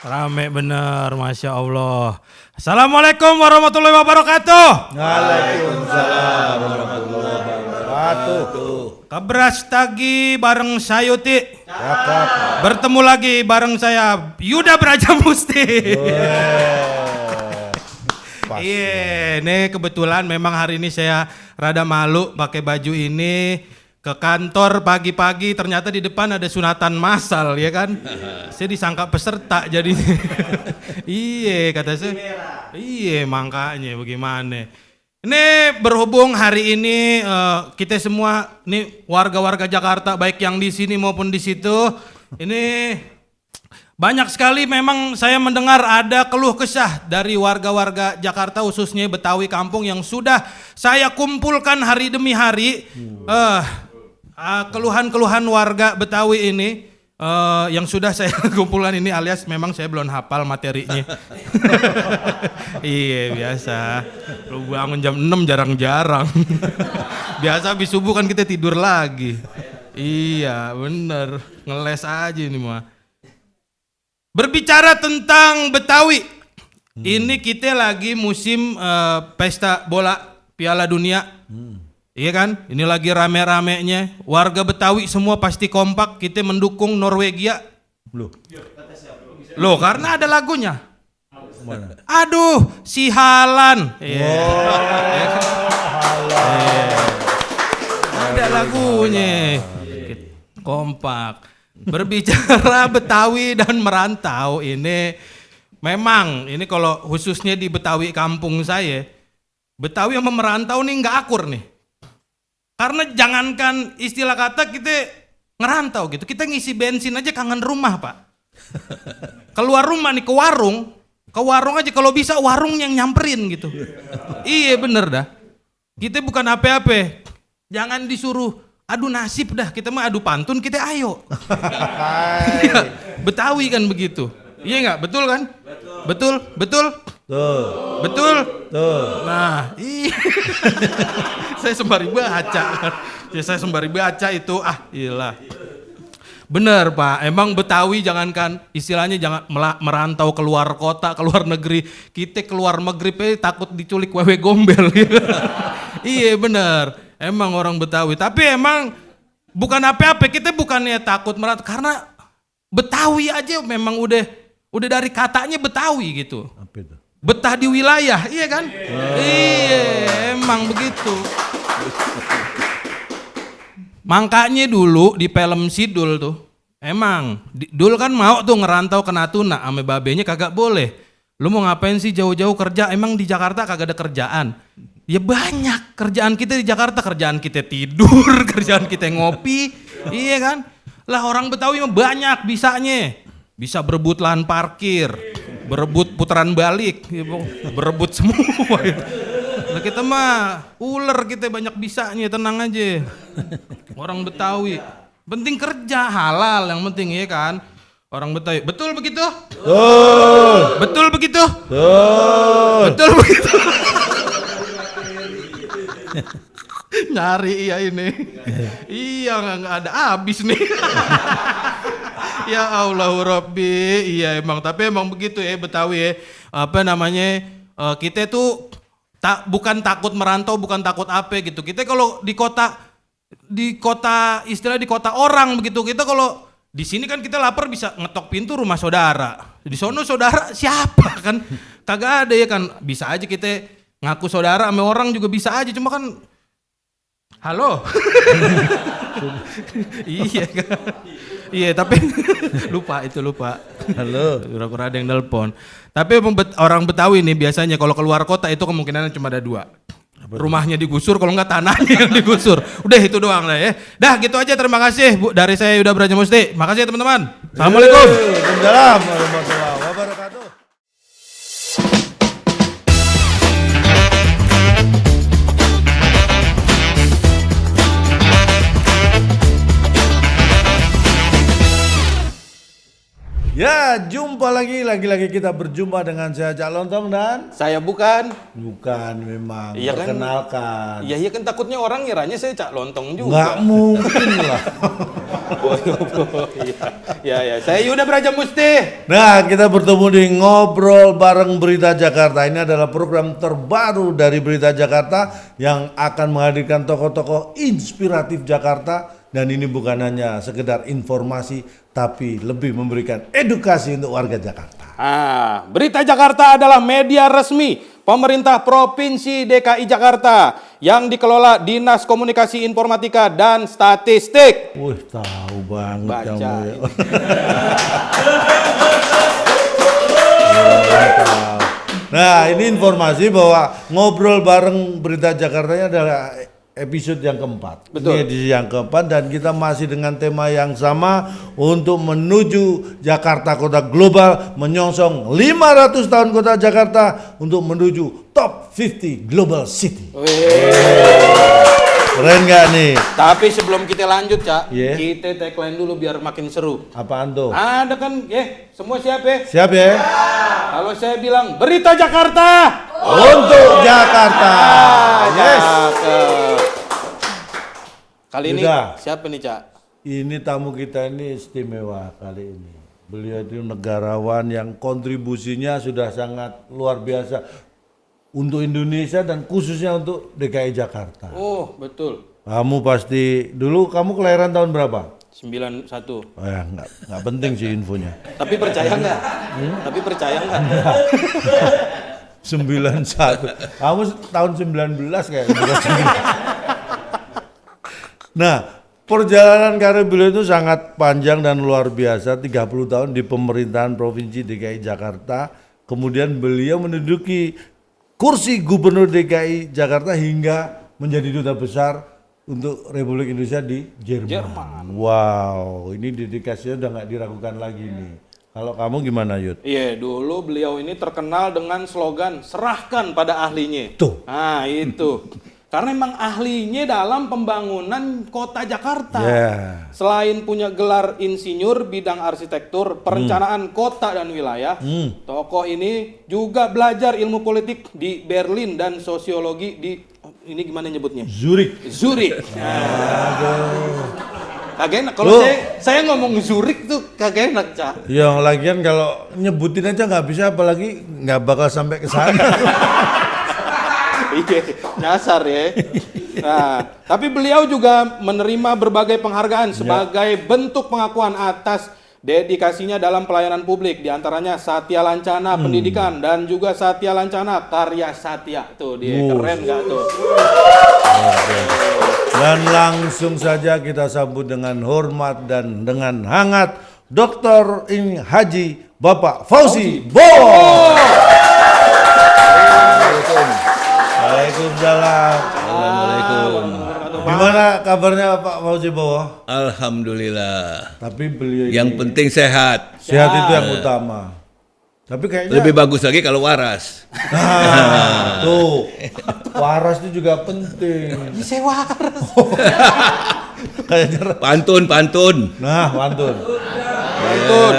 Rame bener, Masya Allah. Assalamualaikum warahmatullahi wabarakatuh. Waalaikumsalam warahmatullahi wabarakatuh. Kebras Tagi bareng Sayuti. Cakep. Bertemu lagi bareng saya Yuda Brajamusti. Iya, ini kebetulan memang hari ini saya rada malu pakai baju ini ke kantor pagi-pagi, ternyata di depan ada sunatan massal, ya kan? Saya disangka peserta jadinya. Iya, kata saya. Iya, makanya bagaimana? Ini berhubung hari ini kita semua nih warga-warga Jakarta baik yang di sini maupun di situ, ini banyak sekali memang saya mendengar ada keluh kesah dari warga-warga Jakarta khususnya Betawi kampung yang sudah saya kumpulkan hari demi hari. Keluhan-keluhan warga Betawi ini yang sudah saya kumpulkan ini alias memang saya belum hafal materinya. Iya biasa, lu bangun jam 6 jarang-jarang. Biasa habis subuh kan kita tidur lagi. Iya bener, ngeles aja ini mah. Berbicara tentang Betawi, ini kita lagi musim pesta bola Piala Dunia. Iya kan? Ini lagi rame-ramenya. Warga Betawi semua pasti kompak. Kita mendukung Norwegia. Loh, karena ada lagunya. Mana? Aduh, si Halan. Ada lagunya. Kompak. Berbicara Betawi dan merantau ini memang ini kalau khususnya di Betawi kampung saya, Betawi sama merantau nih nggak akur nih. Karena jangankan istilah kata kita ngerantau gitu, kita ngisi bensin aja kangen rumah Pak. Keluar rumah nih ke warung aja kalau bisa warung yang nyamperin gitu. Iya bener dah, kita bukan apa-apa, jangan disuruh adu nasib dah, kita mah adu pantun kita ayo. Betawi kan begitu, iya nggak, betul kan? Betul. Nah, iya. Saya sembari baca itu, iyalah. Bener Pak, emang Betawi jangankan istilahnya jangan merantau keluar kota, keluar negeri, kita keluar negeri takut diculik wewe gombel. Iya bener, emang orang Betawi. Tapi emang bukan apa-apa, kita bukannya takut merantau, karena Betawi aja memang udah dari katanya Betawi gitu. Apa itu? Betah di wilayah, iya kan? Iya, emang begitu. Makanya dulu di film Sidul tuh, emang Dul kan mau tuh ngerantau ke Natuna, ame babenya kagak boleh. Lu mau ngapain sih jauh-jauh kerja? Emang di Jakarta kagak ada kerjaan? Ya banyak kerjaan kita di Jakarta, kerjaan kita tidur, kerjaan kita ngopi, iya kan? Lah orang Betawi mah banyak bisanya, bisa berebut lahan parkir, berebut putaran balik, berebut semua. Nah kita mah ular, kita banyak bisanya, tenang aja. Orang Betawi, penting kerja halal yang penting ya kan. Orang Betawi, betul begitu? Betul begitu? Betul begitu? Nyari iya ini. Iya nggak ada habis nih. Ya Allah Rabbi, iya emang, tapi emang begitu ya Betawi ya. Apa namanya, kita tuh bukan takut merantau, bukan takut apa gitu. Kita kalau di kota istilah di kota orang begitu, kita kalau di sini kan kita lapar bisa ngetok pintu rumah saudara. Di sono saudara siapa kan? Kagak ada ya kan. Bisa aja kita ngaku saudara sama orang juga bisa aja, cuma kan halo. Iya kan. Iya tapi lupa. Halo. Kura-kura ada yang nelpon. Tapi orang Betawi nih biasanya kalau keluar kota itu kemungkinan cuma ada dua. Rumahnya digusur, kalau enggak tanahnya yang digusur. Udah itu doang lah ya. Dah gitu aja, terima kasih Bu dari saya Yuda Brajamusti. Makasih ya teman-teman. Assalamualaikum. Waalaikumsalam warahmatullahi wabarakatuh. Ya, jumpa lagi kita berjumpa dengan saya Cak Lontong dan Saya bukan. memang Iya kan? perkenalkan. Iya kan takutnya orang ngiranya saya Cak Lontong juga. Nggak mungkin lah. Ya, saya Yuda Braja Musti. Nah, kita bertemu di Ngobrol Bareng Berita Jakarta. Ini adalah program terbaru dari Berita Jakarta yang akan menghadirkan tokoh-tokoh inspiratif Jakarta. Dan ini bukan hanya sekedar informasi, tapi lebih memberikan edukasi untuk warga Jakarta. Berita Jakarta adalah media resmi pemerintah Provinsi DKI Jakarta yang dikelola Dinas Komunikasi Informatika dan Statistik. Wih, tahu banget Baca kamu ya. ini. Nah, ini informasi bahwa Ngobrol Bareng Berita Jakartanya adalah episode yang keempat. Betul. Ini edisi yang keempat dan kita masih dengan tema yang sama untuk menuju Jakarta Kota Global, menyongsong 500 tahun Kota Jakarta untuk menuju Top 50 Global City. Keren gak nih? Tapi sebelum kita lanjut, Cak, Iya. kita tagline dulu biar makin seru. Apaan tuh? Ada kan, semua siap ya? Siap ya? Kalau saya bilang Berita Jakarta. Untuk Jakarta. Yes. Cakep. Kali ini Sudah. siapa nih, Cak? Ini tamu kita ini istimewa kali ini. Beliau itu negarawan yang kontribusinya sudah sangat luar biasa untuk Indonesia dan khususnya untuk DKI Jakarta. Oh, betul. Kamu pasti dulu kamu kelahiran tahun berapa? 91. Oh ya, nggak penting sih infonya. Tapi percaya nggak? Tapi percaya nggak? 91. Kamu tahun 19 kayaknya. Nah, perjalanan karir beliau itu sangat panjang dan luar biasa, 30 tahun di pemerintahan Provinsi DKI Jakarta. Kemudian beliau menduduki kursi Gubernur DKI Jakarta hingga menjadi duta besar untuk Republik Indonesia di Jerman. Wow, ini dedikasinya udah nggak diragukan lagi nih. Kalau kamu gimana, Yud? Iya, dulu beliau ini terkenal dengan slogan serahkan pada ahlinya. Tuh. Nah, itu. Karena memang ahlinya dalam pembangunan kota Jakarta. Yeah. Selain punya gelar insinyur bidang arsitektur, perencanaan kota dan wilayah, tokoh ini juga belajar ilmu politik di Berlin dan sosiologi di ini gimana nyebutnya? Zurich. Zurich. Kagak enak kalau saya ngomong Zurich tuh kagak enak, Cak. Yang lagian kalau nyebutin aja nggak bisa, apalagi nggak bakal sampai ke sana. Iya, nyasar ya. Nah, tapi beliau juga menerima berbagai penghargaan sebagai bentuk pengakuan atas dedikasinya dalam pelayanan publik, diantaranya Satya Lancana Pendidikan dan juga Satya Lancana Karya Satya. Tuh dia keren nggak tuh? Dan langsung saja kita sambut dengan hormat dan dengan hangat Dr. Haji Bapak Fauzi Bowo. Waalaikumsalam. Assalamualaikum. Gimana kabarnya Pak Fauzi Bowo? Alhamdulillah. Tapi beliau ini Yang penting sehat. sehat itu yang utama. Tapi kayaknya Lebih bagus lagi kalau waras. tuh waras itu juga penting. Saya waras. Kayaknya Pantun. nah pantun. Betul.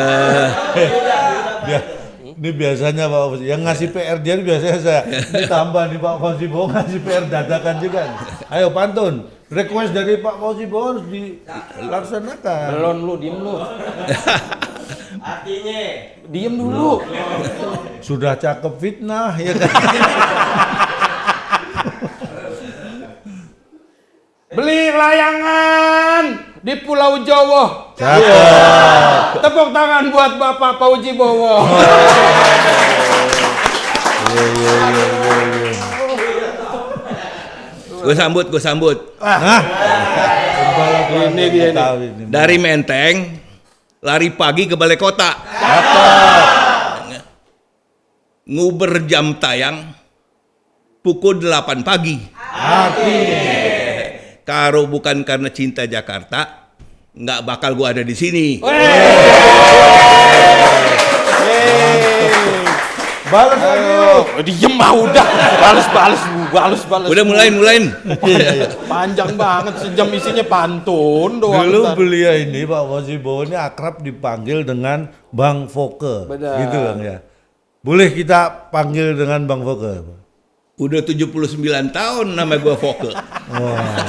Ini biasanya Pak Fauzi, yang ngasih PR dia biasanya saya. Ini tambah nih Pak Fauzi Bowo ngasih PR dadakan juga. Ayo pantun, request dari Pak Fauzi Bowo harus dilaksanakan. Belum lu, diem lu. Artinya diem dulu. Sudah cakep fitnah ya kan. Beli layangan di Pulau Jawa. Cakep. Tepuk tangan buat Bapak Fauzi Bowo. Gue sambut. Nah, Ini dia nih. tahu ini. Dari Menteng, lari pagi ke Balai Kota. Nguber jam tayang, pukul 8 pagi. Karo bukan karena cinta Jakarta, nggak bakal gua ada di sini. Balas lagi yuk. Diem ah udah. Balas. Udah mulain. Iya. Panjang banget sejam isinya pantun doang. Dulu ntar. beliau ini Pak Fauzi Bowo ini akrab dipanggil dengan Bang Foke. Benar. Gitu Bang ya. Boleh kita panggil dengan Bang Foke? Udah 79 tahun nama gua Foke. Wah,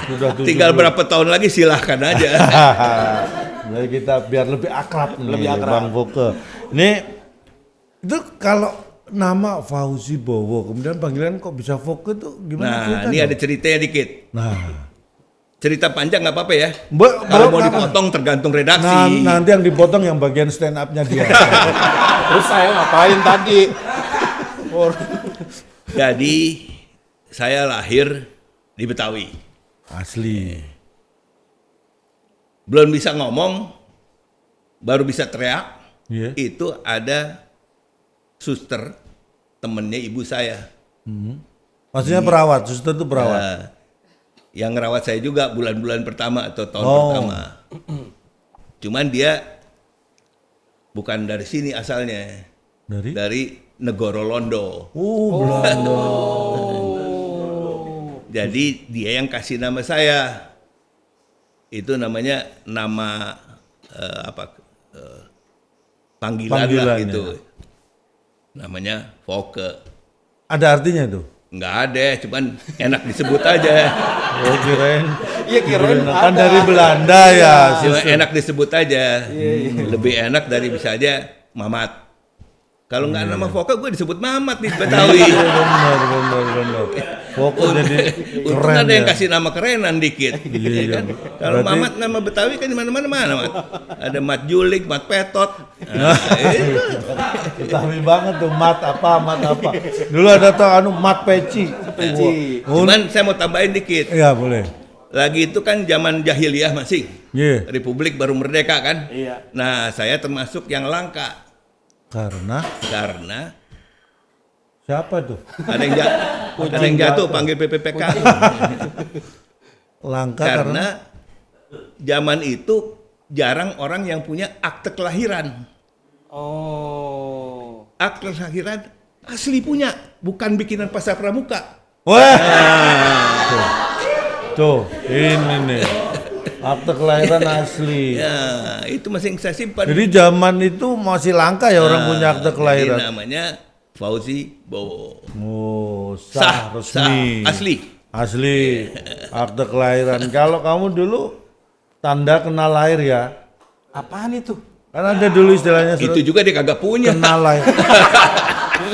sudah Tinggal berapa tahun lagi silahkan aja. Jadi kita biar lebih akrab nih, Lebih akrab. Bang Foke. Ini itu kalau nama Fauzi Bowo kemudian panggilan kok bisa Foke tuh gimana Nah, ceritanya? ini ada ceritanya dikit. Nah, Cerita panjang nggak apa-apa ya. Kalau Kalau mau dipotong tergantung redaksi. nanti yang dipotong yang bagian stand up-nya dia. Terus saya ngapain tadi? Jadi saya lahir di Betawi. Asli. Belum bisa ngomong, baru bisa teriak. Iya. Itu ada suster temennya ibu saya. Maksudnya perawat, suster itu perawat. Nah, yang ngerawat saya juga bulan-bulan pertama atau tahun Oh. pertama. Cuman dia bukan dari sini asalnya, Dari? dari Negoro Londo. Belanda. Jadi dia yang kasih nama saya. Itu namanya nama panggilan lah Panggilannya. gitu. Namanya Foke. Ada artinya itu? Nggak ada, cuman enak disebut aja. Oh kirain. Iya kirain Kan ada. dari Belanda ya. Cuma suster. enak disebut aja. Lebih enak dari bisa aja Mamat. Kalau nggak nama Foke, gue disebut Mamat di Betawi. Benar. Fokus jadi Untung keren ada yang ya. kasih nama kerenan dikit. Iya. Ya kan? Kalau Berarti- Mamat nama Betawi kan di mana-mana Mat. Ada Mat Julik, Mat Petot. Nah, itu. Betawi banget tuh mat apa. Dulu ada tuh mat peci. Peci. Cuman saya mau tambahin dikit. Iya boleh. Lagi itu kan zaman jahiliyah masih. Iya. Republik baru merdeka kan. Iya. Nah, saya termasuk yang langka. Karena siapa tuh? ada yang jatuh panggil PPPK. Langka Karena zaman itu jarang orang yang punya akte kelahiran. Oh. Akte kelahiran asli punya, bukan bikinan pasar pramuka. Wah. Tuh, ini nih. Akte kelahiran asli. Ya, itu masih saya simpan. Jadi zaman itu masih langka ya orang punya akte Jadi kelahiran. namanya Fauzi Bowo. Oh, Sah, resmi. asli. Asli. Akte kelahiran. Kalau kamu dulu tanda kenal lahir ya. Apaan itu? Kan ada dulu istilahnya surat Itu juga dia kagak punya. kenal lahir.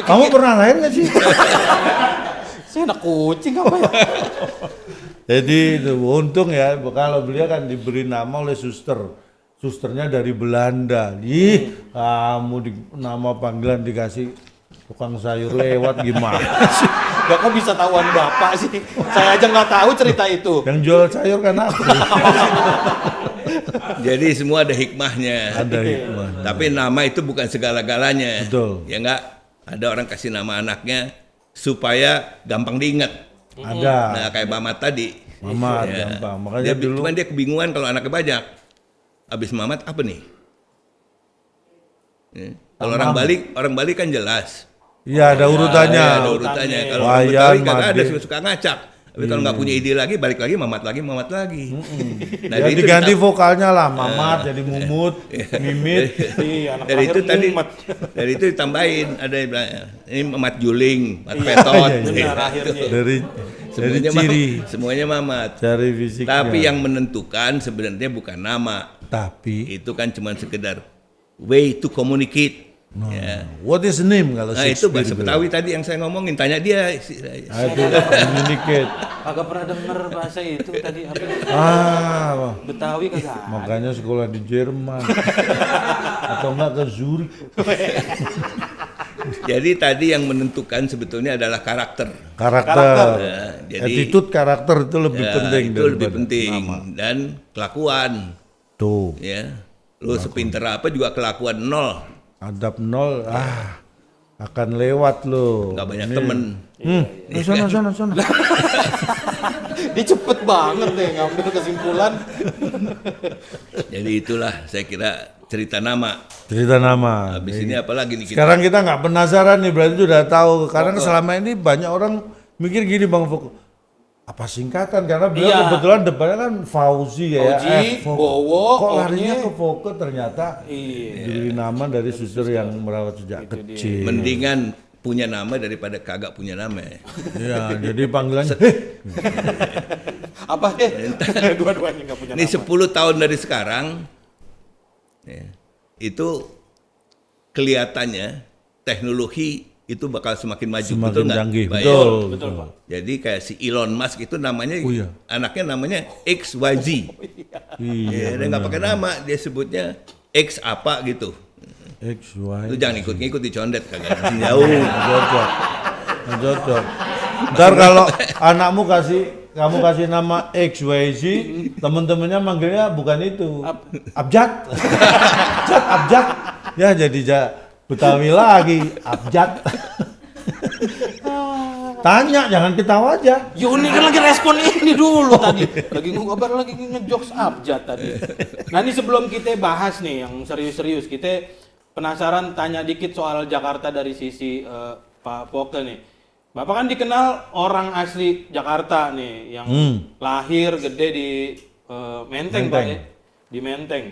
Kamu pernah lahir nggak sih? Saya anak kucing apa ya? Jadi itu untung ya kalau beliau kan diberi nama oleh suster. Susternya dari Belanda. Ih, kamu nama panggilan dikasih tukang sayur lewat gimana? Gak kok bisa tahuan bapak sih? Saya aja nggak tahu cerita itu. Yang jual sayur kan aku. Jadi semua ada hikmahnya. Ada hikmah. Tapi nama itu bukan segala-galanya. Betul. Ya enggak? Ada orang kasih nama anaknya supaya gampang diingat. Ada. Nah, kayak Mamat tadi. Mamat, Ya. gampang. Makanya dulu- Cuman dia kebingungan kalau anaknya banyak. Abis Mamat apa nih? Ya. Kalau orang Bali kan jelas. Iya ada urutannya. Ya, ada urutannya. Kalau orang Wayan, Betawi kagak ada Made. suka ngacak. Tapi kalau nggak punya ide lagi, balik lagi Mamat lagi. Nah, Ya dari itu diganti ditam- vokalnya lah, Mamat jadi Mumut, Mimit. Iya, anak dari itu terakhir tadi mumet. dari itu ditambahin ada yang bilang ini Mat Juling, Mat Petot. iya, iya. Benar akhirnya. dari Semuanya ciri, semuanya Mamat. cari fisiknya. Tapi yang menentukan sebenarnya bukan nama. Tapi, Itu kan cuma sekedar way to communicate. Ya. what is the name kalau Nah, itu Shakespeare bahasa bilang? Betawi tadi yang saya ngomongin, tanya dia. Ah, itu communicate. Kagak pernah denger bahasa itu tadi apa? Ah, Betawi kagak. ada. makanya sekolah di Jerman atau enggak ke Zurich. Jadi tadi yang menentukan sebetulnya adalah karakter. Karakter. Ya, jadi Attitude karakter itu lebih ya, penting itu lebih daripada penting nama. dan kelakuan. Tuh, Ya, lu sepinter apa juga kelakuan nol. adab nol, akan lewat lo. Nggak banyak temen. Sana. Dia cepet banget deh ngambil kesimpulan. Jadi itulah saya kira cerita nama. Cerita nama. Habis ini apalagi nih kita? Sekarang kita nggak penasaran nih, berarti sudah tahu. Karena selama ini banyak orang mikir gini Bang Foko, apa singkatan? Karena beliau Iya. kebetulan depannya kan Fauzi ya. Fauzi, Foko. Bowo, Kok O-nya. larinya ke Foko, ternyata Iya. diberi nama dari suster yang merawat sejak kecil. Mendingan punya nama daripada kagak punya nama. Iya, jadi panggilannya Apa dua-duanya nggak punya Ini nama. 10 tahun dari sekarang, ya, itu kelihatannya teknologi itu bakal semakin maju, betul semakin nggak? canggih. Pak? Betul, Betul, betul. Pak. Jadi kayak si Elon Musk itu namanya, Oh, iya. anaknya namanya XYZ. Iya, Ya, dia nggak pakai nama, dia sebutnya X apa gitu. X, Y. Lu jangan ikut-ikut dicondet kagak jauh. Cocok. Nggak cocok. Ntar kalau anakmu kamu kasih nama XYZ, temen-temennya manggilnya bukan itu. Abjad. Abjad. Ya jadi Betawi lagi, abjad. Tanya, jangan ketawa aja. Yuni kan lagi respon ini dulu tadi. Lagi ngobar lagi ngejokes abjad tadi. Nah ini sebelum kita bahas nih yang serius-serius, kita penasaran tanya dikit soal Jakarta dari sisi Pak Poke nih. Bapak kan dikenal orang asli Jakarta nih, yang lahir gede di Menteng, Pak ya. Di Menteng.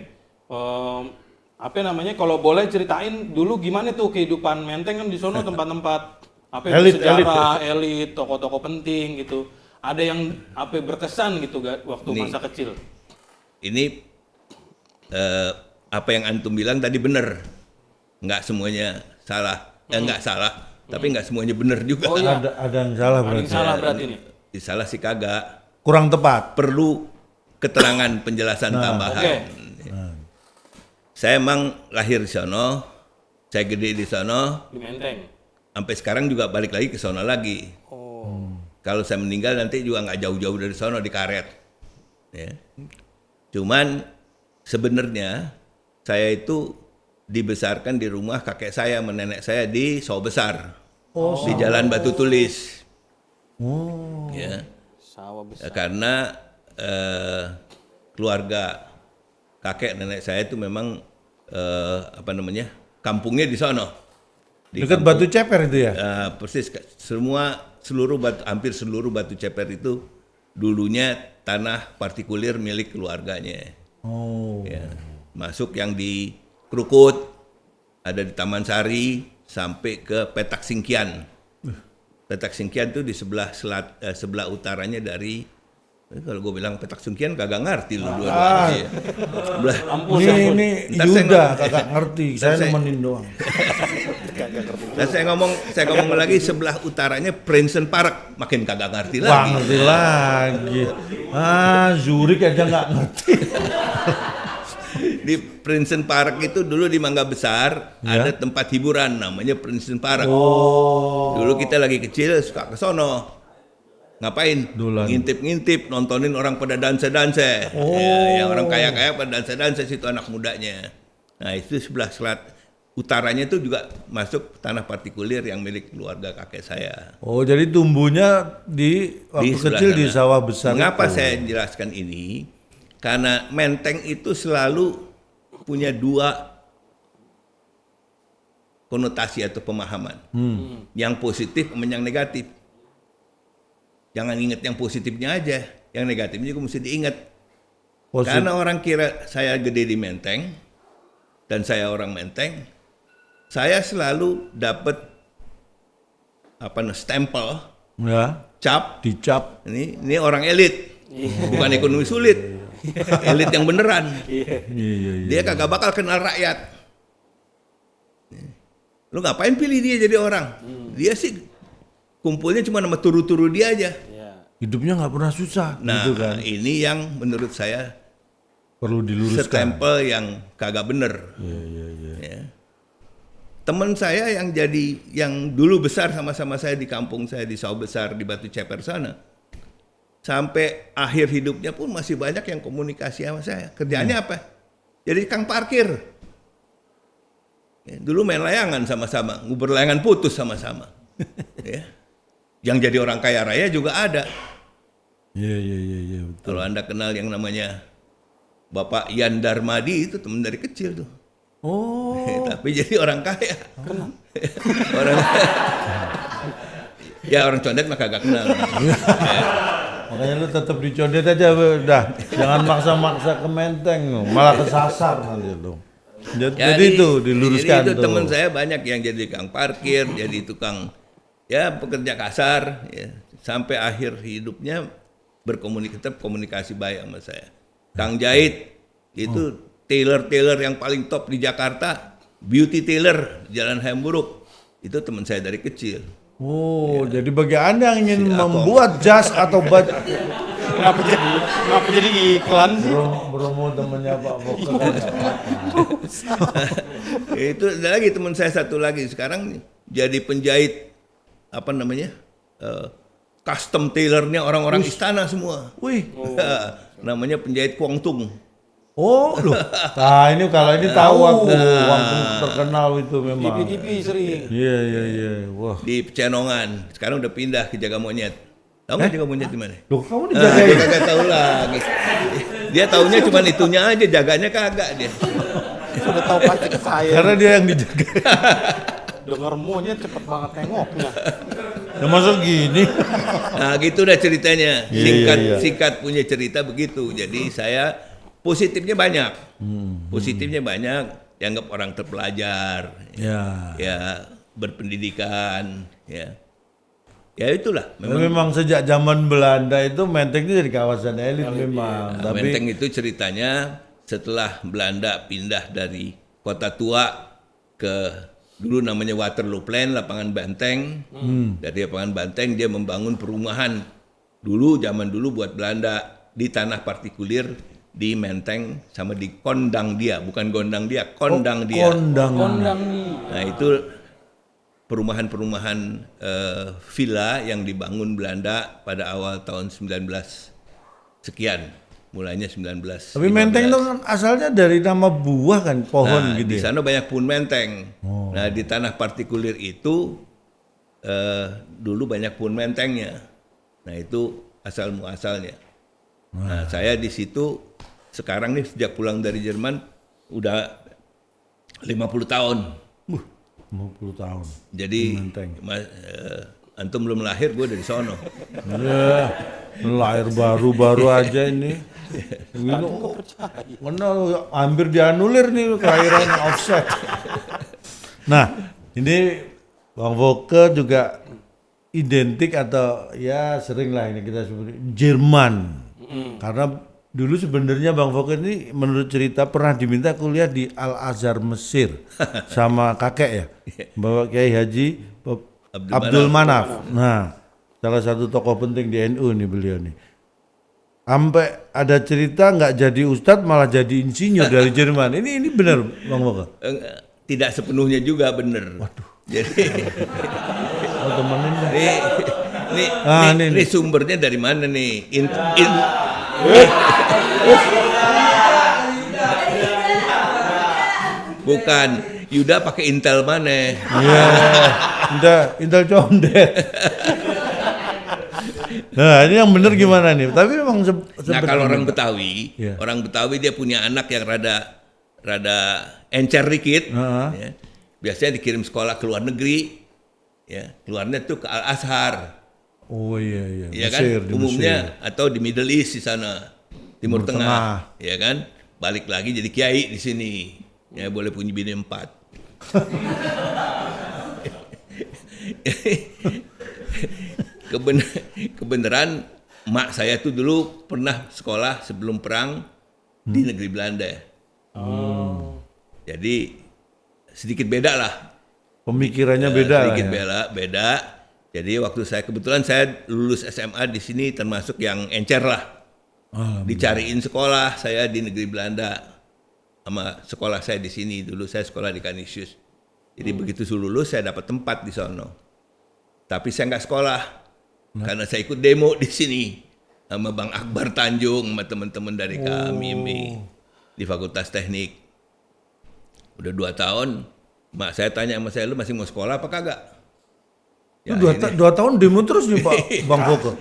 Apa namanya, kalau boleh ceritain dulu gimana tuh kehidupan Menteng kan di sono, tempat-tempat apa ya, Elit, sejarah, elit, tokoh-tokoh penting gitu. Ada yang apa berkesan gitu waktu Nih. masa kecil. Ini apa yang antum bilang tadi benar, nggak semuanya salah, nggak salah, tapi nggak semuanya benar juga. Oh iya, Ada yang salah ada yang berarti. salah berarti nih. Salah sih kagak, Kurang tepat. perlu keterangan penjelasan tambahan. Oke. Saya emang lahir di sono, saya gede di sono, Di Menteng. sampai sekarang juga balik lagi ke sono lagi. Oh. Kalau saya meninggal nanti juga nggak jauh-jauh dari sono di karet. Ya. Cuman sebenarnya saya itu dibesarkan di rumah kakek saya sama nenek saya di Sawah Besar, di Jalan Batu Tulis. Ya. Sawah besar. Karena keluarga kakek nenek saya itu memang kampungnya di sono. Di Dekat Batu Ceper itu ya? persis, hampir seluruh Batu Ceper itu dulunya tanah partikulir milik keluarganya. Oh. Ya. Masuk yang di Krukut, ada di Taman Sari, sampai ke Petak Singkian. Petak Singkian itu di sebelah utaranya dari, kalau gue bilang Petak Singkian kagak ngerti lu dua-duanya. Ini Ntar saya Yuda ngomong. kakak ngerti, saya saya- nemenin doang. Dan saya ngomong lagi sebelah utaranya Princeton Park, makin kagak ngerti Wah lagi. ngerti lagi. Zurich aja nggak ngerti. Di Princeton Park itu dulu di Mangga Besar ada tempat hiburan namanya Princeton Park. Dulu kita lagi kecil suka ke sono. Ngapain? Dulan. Ngintip-ngintip, nontonin orang pada dansa-dansa. Ya, yang orang kaya-kaya pada dansa-dansa situ anak mudanya. Nah, itu sebelah utaranya itu juga masuk tanah partikulir yang milik keluarga kakek saya. Oh jadi tumbuhnya waktu sebelah kecil di sana. sawah besar. Mengapa itu? saya jelaskan ini? Karena Menteng itu selalu punya dua konotasi atau pemahaman. Yang positif sama yang negatif. Jangan ingat yang positifnya aja, yang negatifnya juga mesti diingat. Karena orang kira saya gede di Menteng dan saya orang Menteng, saya selalu dapat stempel, Ya, cap. dicap. Ini orang elit, bukan ekonomi sulit, elit yang beneran. Iya. Dia kagak bakal kenal rakyat. Lu ngapain pilih dia jadi orang? Dia sih kumpulnya cuma nama turu-turu dia aja. Hidupnya nggak pernah susah. Nah, gitu kan. ini yang menurut saya Perlu diluruskan. stempel yang kagak bener. Ya. Teman saya yang dulu besar sama-sama saya di kampung saya di Sawah Besar di Batu Ceper sana, sampai akhir hidupnya pun masih banyak yang komunikasi sama saya. Kerjaannya apa? Jadi kang parkir. Ya, dulu main layangan sama-sama, nguber layangan putus sama-sama. Ya. Yang jadi orang kaya raya juga ada. Iya, betul. Kalau Anda kenal yang namanya Bapak Yan Darmadi itu teman dari kecil tuh. Oh. Tapi jadi orang kaya. Orang ya orang condet mah kagak kenal. Makanya lu tetap dicondet aja udah. Jangan maksa-maksa ke Menteng, malah kesasar nanti lu. Jadi itu diluruskan jadi itu tuh. teman saya banyak yang jadi tukang parkir, jadi tukang ya pekerja kasar, ya, sampai akhir hidupnya komunikasi baik sama saya. Kang Jahit itu tailor yang paling top di Jakarta, beauty tailor Jalan Hamburg, itu teman saya dari kecil. Oh, jadi bagi Anda yang ingin Si Akong. membuat jas atau baju Kenapa jadi iklan sih? Bromo temennya Pak Fokker. Itu ada lagi teman saya satu lagi sekarang jadi penjahit apa namanya custom tailornya orang-orang istana semua. Wih. Namanya penjahit Kuangtung. Oh, loh. Nah, ini kalau ini tahu aku. Langsung terkenal itu memang. TV sering. Iya. Wah. Di Pecenongan. Sekarang udah pindah ke Jaga Monyet. Tahu nggak Jaga Monyet di mana? Loh, kamu Dia dijagain. kagak tahu lagi. Dia taunya cuma itunya aja, jaganya kagak dia. Sudah tahu pasti ke saya. Karena dia yang dijaga. Dengar monyet cepet banget nengoknya. Ya masa gini. Nah gitu udah ceritanya. Iya. Singkat punya cerita begitu. Jadi saya positifnya banyak. Positifnya banyak. Dianggap orang terpelajar. Ya. Ya berpendidikan. Ya itulah. Memang sejak zaman Belanda itu Menteng itu jadi kawasan elit memang. Nah, Tapi Menteng itu ceritanya setelah Belanda pindah dari Kota Tua ke dulu namanya Waterloo Plain, lapangan banteng. Dari lapangan banteng dia membangun perumahan zaman dulu buat Belanda di tanah partikulir di Menteng sama di Kondang dia, bukan Gondang dia, Kondang dia. kondang. Nah itu perumahan-perumahan villa yang dibangun Belanda pada awal tahun 19 sekian, mulainya 19. Tapi Menteng itu kan asalnya dari nama buah kan, pohon Nah, gitu di ya. sana banyak pohon menteng. Nah, di tanah partikulir itu dulu banyak pohon mentengnya. Nah, itu asal muasalnya. Nah, saya di situ sekarang nih sejak pulang dari Jerman udah 50 tahun. 50 tahun. Jadi Menteng. antum belum lahir, gue dari sono. Ya, lahir baru aja ini. Ini mana hampir dianulir nih kelahiran offset. Nah, ini Bang Fokker juga identik atau ya sering lah ini kita sebut Jerman. Karena dulu sebenarnya Bang Fokker ini menurut cerita pernah diminta kuliah di Al Azhar Mesir sama kakek ya, Bapak Kiai Haji Abdul Manaf. Nah, salah satu tokoh penting di NU nih beliau nih. Sampai ada cerita nggak jadi ustadz malah jadi insinyur dari Jerman. Ini benar Bang Fokker? Tidak sepenuhnya juga bener. Waduh. Jadi Oh, temenin dah. ini sumbernya dari mana nih? Bukan, Yuda pakai Intel mana? Iya, Intel condet. Nah, ini yang benar gimana nih? Tapi memang Nah kalau orang Betawi, Iya. orang Betawi dia punya anak yang rada encer dikit, ya. Biasanya dikirim sekolah ke luar negeri, ya keluarnya tuh ke Al Azhar, Oh iya, ya kan? Mesir, di Umumnya Mesir. atau di Middle East di sana, Timur Tengah, ya kan? Balik lagi jadi kiai di sini, ya boleh punya bini 4. Kebenaran mak saya tuh dulu pernah sekolah sebelum perang di negeri Belanda. Jadi sedikit beda lah. Pemikirannya beda lah Sedikit ya. beda. Jadi waktu kebetulan saya lulus SMA di sini termasuk yang encer lah. Dicariin sekolah saya di negeri Belanda sama sekolah saya di sini. Dulu saya sekolah di Canisius. Jadi begitu lulus saya dapat tempat di sono. Tapi saya nggak sekolah karena saya ikut demo di sini sama Bang Akbar Tanjung sama teman-teman dari kami di Fakultas Teknik. Udah 2 tahun, mak saya tanya sama saya, lu masih mau sekolah apa kagak? Ya, Lu 2 tahun demo terus nih Pak Bang Fokker.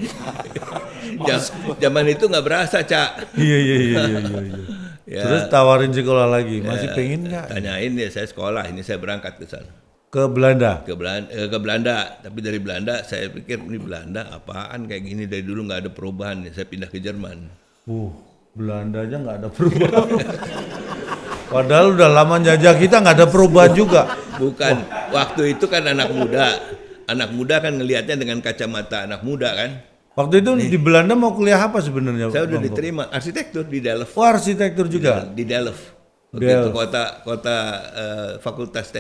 Zaman itu nggak berasa, Cak. Iya. Ya, Terus tawarin sekolah lagi, masih pengen nggak? tanyain ya, saya sekolah, ini saya berangkat ke sana. Ke Belanda? Ke Belanda, tapi dari Belanda saya pikir ini Belanda apaan kayak gini, dari dulu nggak ada perubahan, saya pindah ke Jerman. Belanda aja nggak ada perubahan. Padahal udah lama jajah kita nggak ada perubahan juga. Bukan, waktu itu kan anak muda kan ngelihatnya dengan kacamata anak muda kan. Waktu itu di Belanda mau kuliah apa sebenarnya? Saya udah Bang Fok? diterima arsitektur di Delft. Oh, arsitektur juga. Di Delft. Delft. Begitu kota fakultas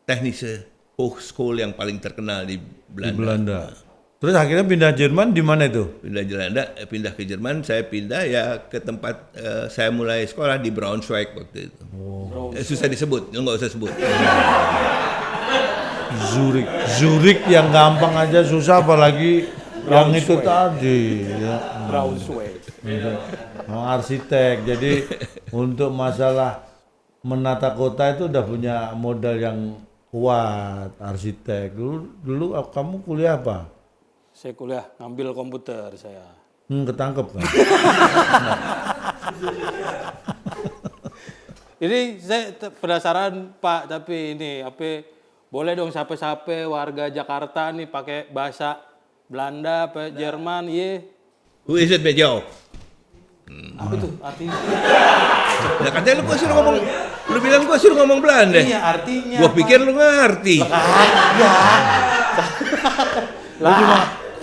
teknische Hochschule yang paling terkenal di Di Belanda. Belanda. Terus akhirnya pindah Jerman di mana itu? Pindah ke Jerman, saya pindah ya ke tempat saya mulai sekolah di Braunschweig waktu itu. Susah disebut, nggak usah sebut. Zurich yang gampang aja susah, apalagi yang itu tadi ya. Braunschweig. Arsitek. Jadi untuk masalah menata kota itu udah punya modal yang kuat, arsitek. Dulu kamu kuliah apa? Saya kuliah ngambil komputer saya. Ketangkep kan? Ini saya penasaran Pak, tapi ini apa boleh dong sape-sape warga Jakarta nih pakai bahasa Belanda, apa Jerman, ye. Who is it, Bejo? Apa tuh artinya? Nah, katanya lu bilang gua suruh ngomong Belanda. Iya, artinya. Gua pikir lu ngerti. Lu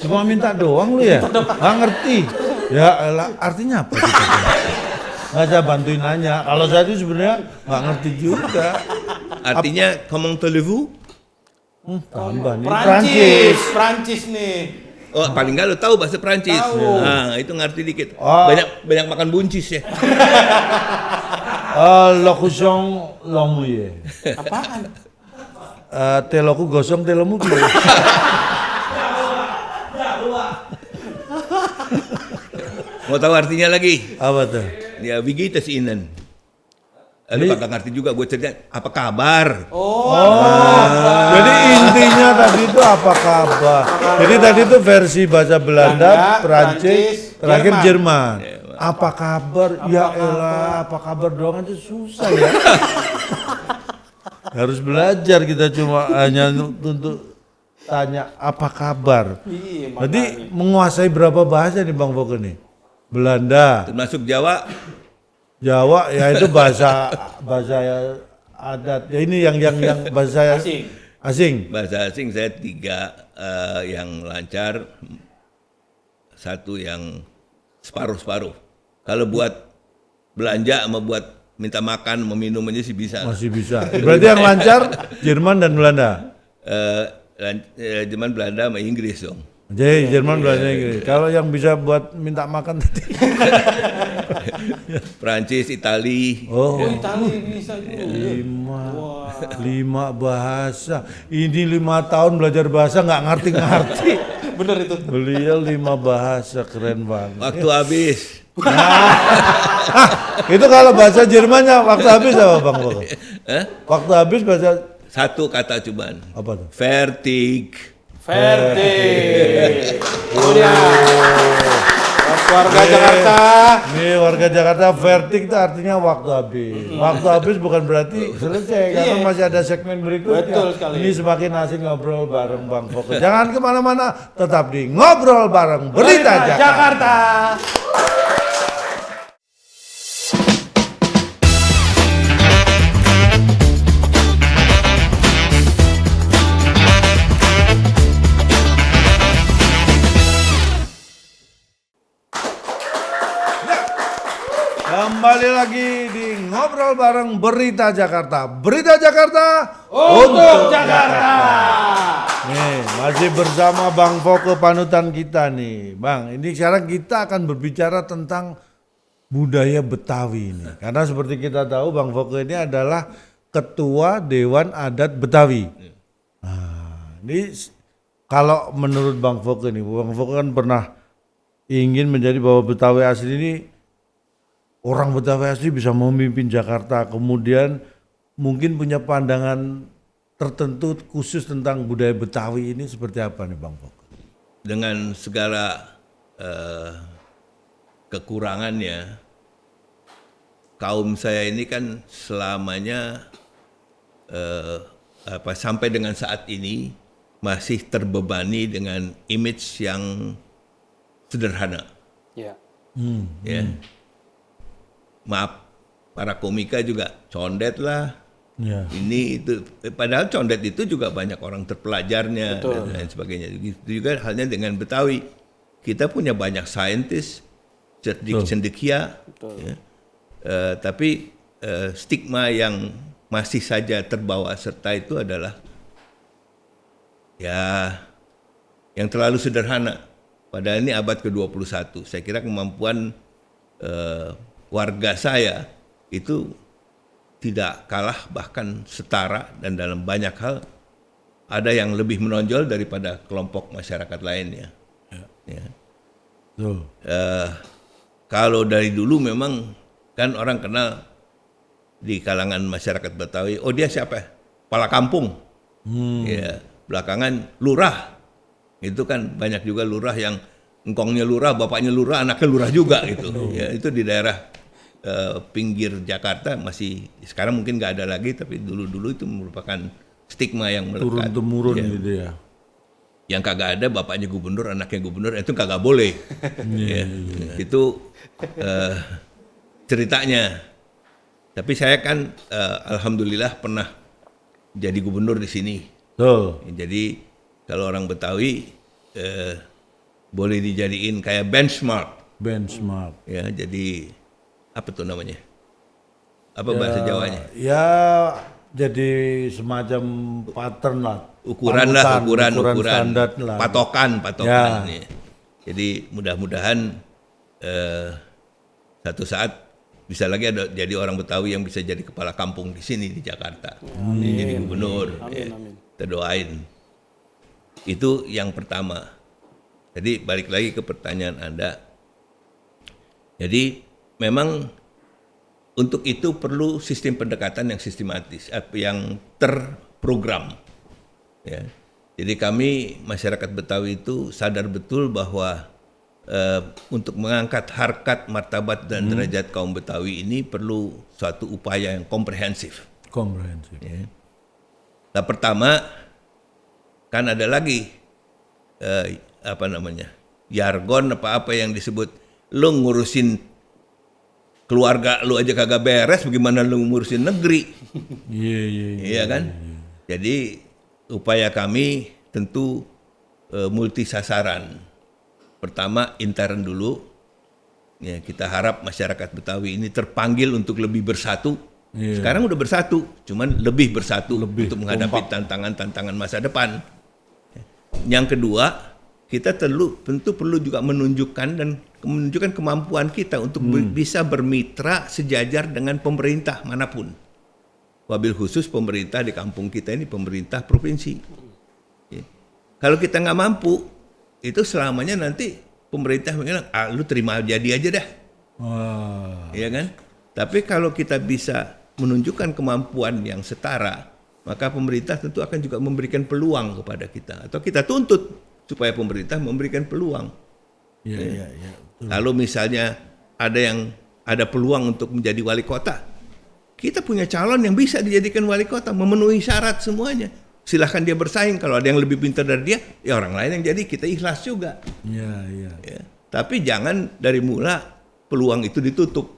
cuma minta doang lu ya? Nggak ngerti. Ya elah, artinya apa? Nggak, saya bantuin nanya. Kalau saya itu sebenarnya nggak ngerti juga. Artinya comment allez-vous? Tambah nih. Prancis nih. Oh, paling nggak lu tahu bahasa Prancis. Tahu. Nah, itu ngerti dikit. Oh. Banyak makan buncis ya. Lokusong lomu ya. Apaan? Teloku gosong telomu piye? Mau tahu artinya lagi? Apa tuh? Ya, wie geht es Ihnen? Lu kagak ngerti juga, gue cerita apa kabar? Jadi intinya tadi itu apa kabar? Jadi tadi itu versi bahasa Belanda, Prancis, terakhir Jerman. Apa kabar? Ya elah, apa kabar doang aja susah ya. Harus belajar kita, cuma hanya untuk tanya apa kabar. Iya, Jadi menguasai berapa bahasa nih Bang Fok nih? Belanda, Termasuk Jawa. Jawa, ya itu bahasa adat. Ya ini yang bahasa asing. Bahasa asing saya 3 yang lancar, 1 yang separuh-separuh. Kalau buat belanja sama buat minta makan, meminum aja sih bisa. Masih bisa. Berarti yang lancar Jerman dan Belanda. Jerman, Belanda sama Inggris dong. Jadi Jerman, Belanda, Inggris. Kalau yang bisa buat minta makan tadi. Prancis, Itali. Oh, Itali bisa juga. 5 bahasa. Ini 5 tahun belajar bahasa nggak ngerti-ngerti. Bener itu. Beliau 5 bahasa, keren banget. Waktu habis. Itu kalau bahasa Jermannya waktu habis apa Bang Fok? Waktu habis bahasa 1 kata cuman. apa tuh? Fertig. Kemudian warga Jakarta. Nih warga Jakarta, vertik itu artinya waktu habis. Waktu habis bukan berarti selesai, karena masih ada segmen berikutnya. Betul sekali. Ini semakin asik ngobrol bareng Bang Fok. Jangan kemana-mana, tetap di Ngobrol Bareng Berita Jakarta. Kembali lagi di Ngobrol Bareng Berita Jakarta. Berita Jakarta Untuk Jakarta. Nih, masih bersama Bang Fok, panutan kita nih. Bang, ini sekarang kita akan berbicara tentang budaya Betawi ini. Karena seperti kita tahu Bang Fok ini adalah Ketua Dewan Adat Betawi. Nah, ini kalau menurut Bang Fok ini, Bang Fok kan pernah ingin menjadi bahwa Betawi asli ini, orang Betawi asli bisa memimpin Jakarta, kemudian mungkin punya pandangan tertentu khusus tentang budaya Betawi ini seperti apa nih Bang Fok? Dengan segala kekurangannya, kaum saya ini kan selamanya sampai dengan saat ini masih terbebani dengan image yang sederhana. Ya. Ya. Maaf, para komika juga condet lah. Ya. Ini itu, padahal condet itu juga banyak orang terpelajarnya Betul. dan lain sebagainya. Itu juga halnya dengan Betawi. Kita punya banyak saintis, cendekia, ya. Tapi stigma yang masih saja terbawa serta itu adalah ya yang terlalu sederhana. Padahal ini abad ke-21. Saya kira kemampuan warga saya itu tidak kalah, bahkan setara, dan dalam banyak hal ada yang lebih menonjol daripada kelompok masyarakat lainnya. Ya. Betul. Kalau dari dulu memang kan orang kenal di kalangan masyarakat Betawi, oh dia siapa? Kepala kampung. Ya, belakangan lurah. Itu kan banyak juga lurah yang engkongnya lurah, bapaknya lurah, anaknya lurah juga gitu. Ya, itu di daerah pinggir Jakarta masih, sekarang mungkin nggak ada lagi, tapi dulu-dulu itu merupakan stigma yang melekat. Turun-temurun Ya. gitu ya. Yang kagak ada bapaknya gubernur, anaknya gubernur, itu kagak boleh. Ya. Itu ceritanya. Tapi saya kan alhamdulillah pernah jadi gubernur di sini. Betul. Jadi kalau orang Betawi boleh dijadiin kayak benchmark. Benchmark. Ya, jadi apa tuh namanya? Apa bahasa Jawanya? Ya jadi semacam pattern lah. Ukuran lah, Panutan, ukuran standar lah. patokan. Ya. Ya. Jadi mudah-mudahan satu saat bisa lagi ada jadi orang Betawi yang bisa jadi kepala kampung di sini di Jakarta, jadi gubernur. Amin, amin. Kita doain. Itu yang pertama. Jadi balik lagi ke pertanyaan Anda. Jadi memang untuk itu perlu sistem pendekatan yang sistematis, yang terprogram. Ya. Jadi kami masyarakat Betawi itu sadar betul bahwa untuk mengangkat harkat, martabat dan derajat kaum Betawi ini perlu suatu upaya yang komprehensif. Komprehensif. Ya. Nah, pertama kan ada lagi jargon apa yang disebut, lu ngurusin keluarga lu aja kagak beres, bagaimana lu ngurusin negeri? Iya kan? Jadi upaya kami tentu multi sasaran. Pertama intern dulu, ya, kita harap masyarakat Betawi ini terpanggil untuk lebih bersatu. Sekarang udah bersatu, cuman lebih bersatu untuk menghadapi tantangan-tantangan masa depan. Yang kedua, kita tentu perlu juga menunjukkan kemampuan kita untuk bisa bermitra sejajar dengan pemerintah manapun. Wabil khusus pemerintah di kampung kita ini pemerintah provinsi. Ya. Kalau kita nggak mampu, itu selamanya nanti pemerintah bilang, lu terima jadi aja dah. Iya kan? Tapi kalau kita bisa menunjukkan kemampuan yang setara, maka pemerintah tentu akan juga memberikan peluang kepada kita. Atau kita tuntut supaya pemerintah memberikan peluang. Iya. Kalau misalnya ada peluang untuk menjadi wali kota, kita punya calon yang bisa dijadikan wali kota, memenuhi syarat semuanya. Silahkan dia bersaing. Kalau ada yang lebih pintar dari dia, ya orang lain yang jadi, kita ikhlas juga. Iya. Ya. Tapi jangan dari mula peluang itu ditutup.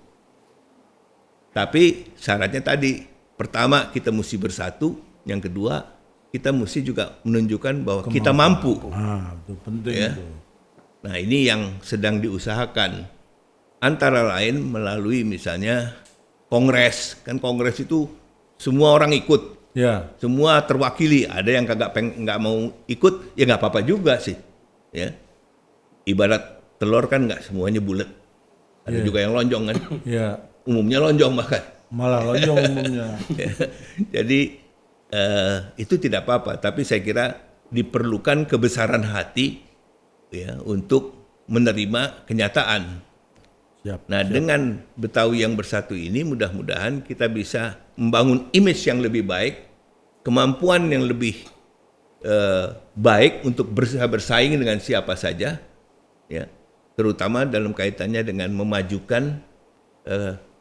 Tapi syaratnya tadi, pertama kita mesti bersatu, yang kedua kita mesti juga menunjukkan bahwa kita mampu. Itu penting Ya. itu. Nah, ini yang sedang diusahakan. Antara lain melalui misalnya kongres. Kan kongres itu semua orang ikut. Ya. Semua terwakili. Ada yang nggak mau ikut, ya nggak apa-apa juga sih. Ya. Ibarat telur kan nggak semuanya bulat. Ada juga yang lonjong kan. Ya. Umumnya lonjong bahkan. Malah lonjong umumnya. Jadi itu tidak apa-apa. Tapi saya kira diperlukan kebesaran hati ya untuk menerima kenyataan. Nah, dengan Betawi yang bersatu ini mudah-mudahan kita bisa membangun image yang lebih baik, kemampuan yang lebih baik untuk bersaing dengan siapa saja, ya, terutama dalam kaitannya dengan memajukan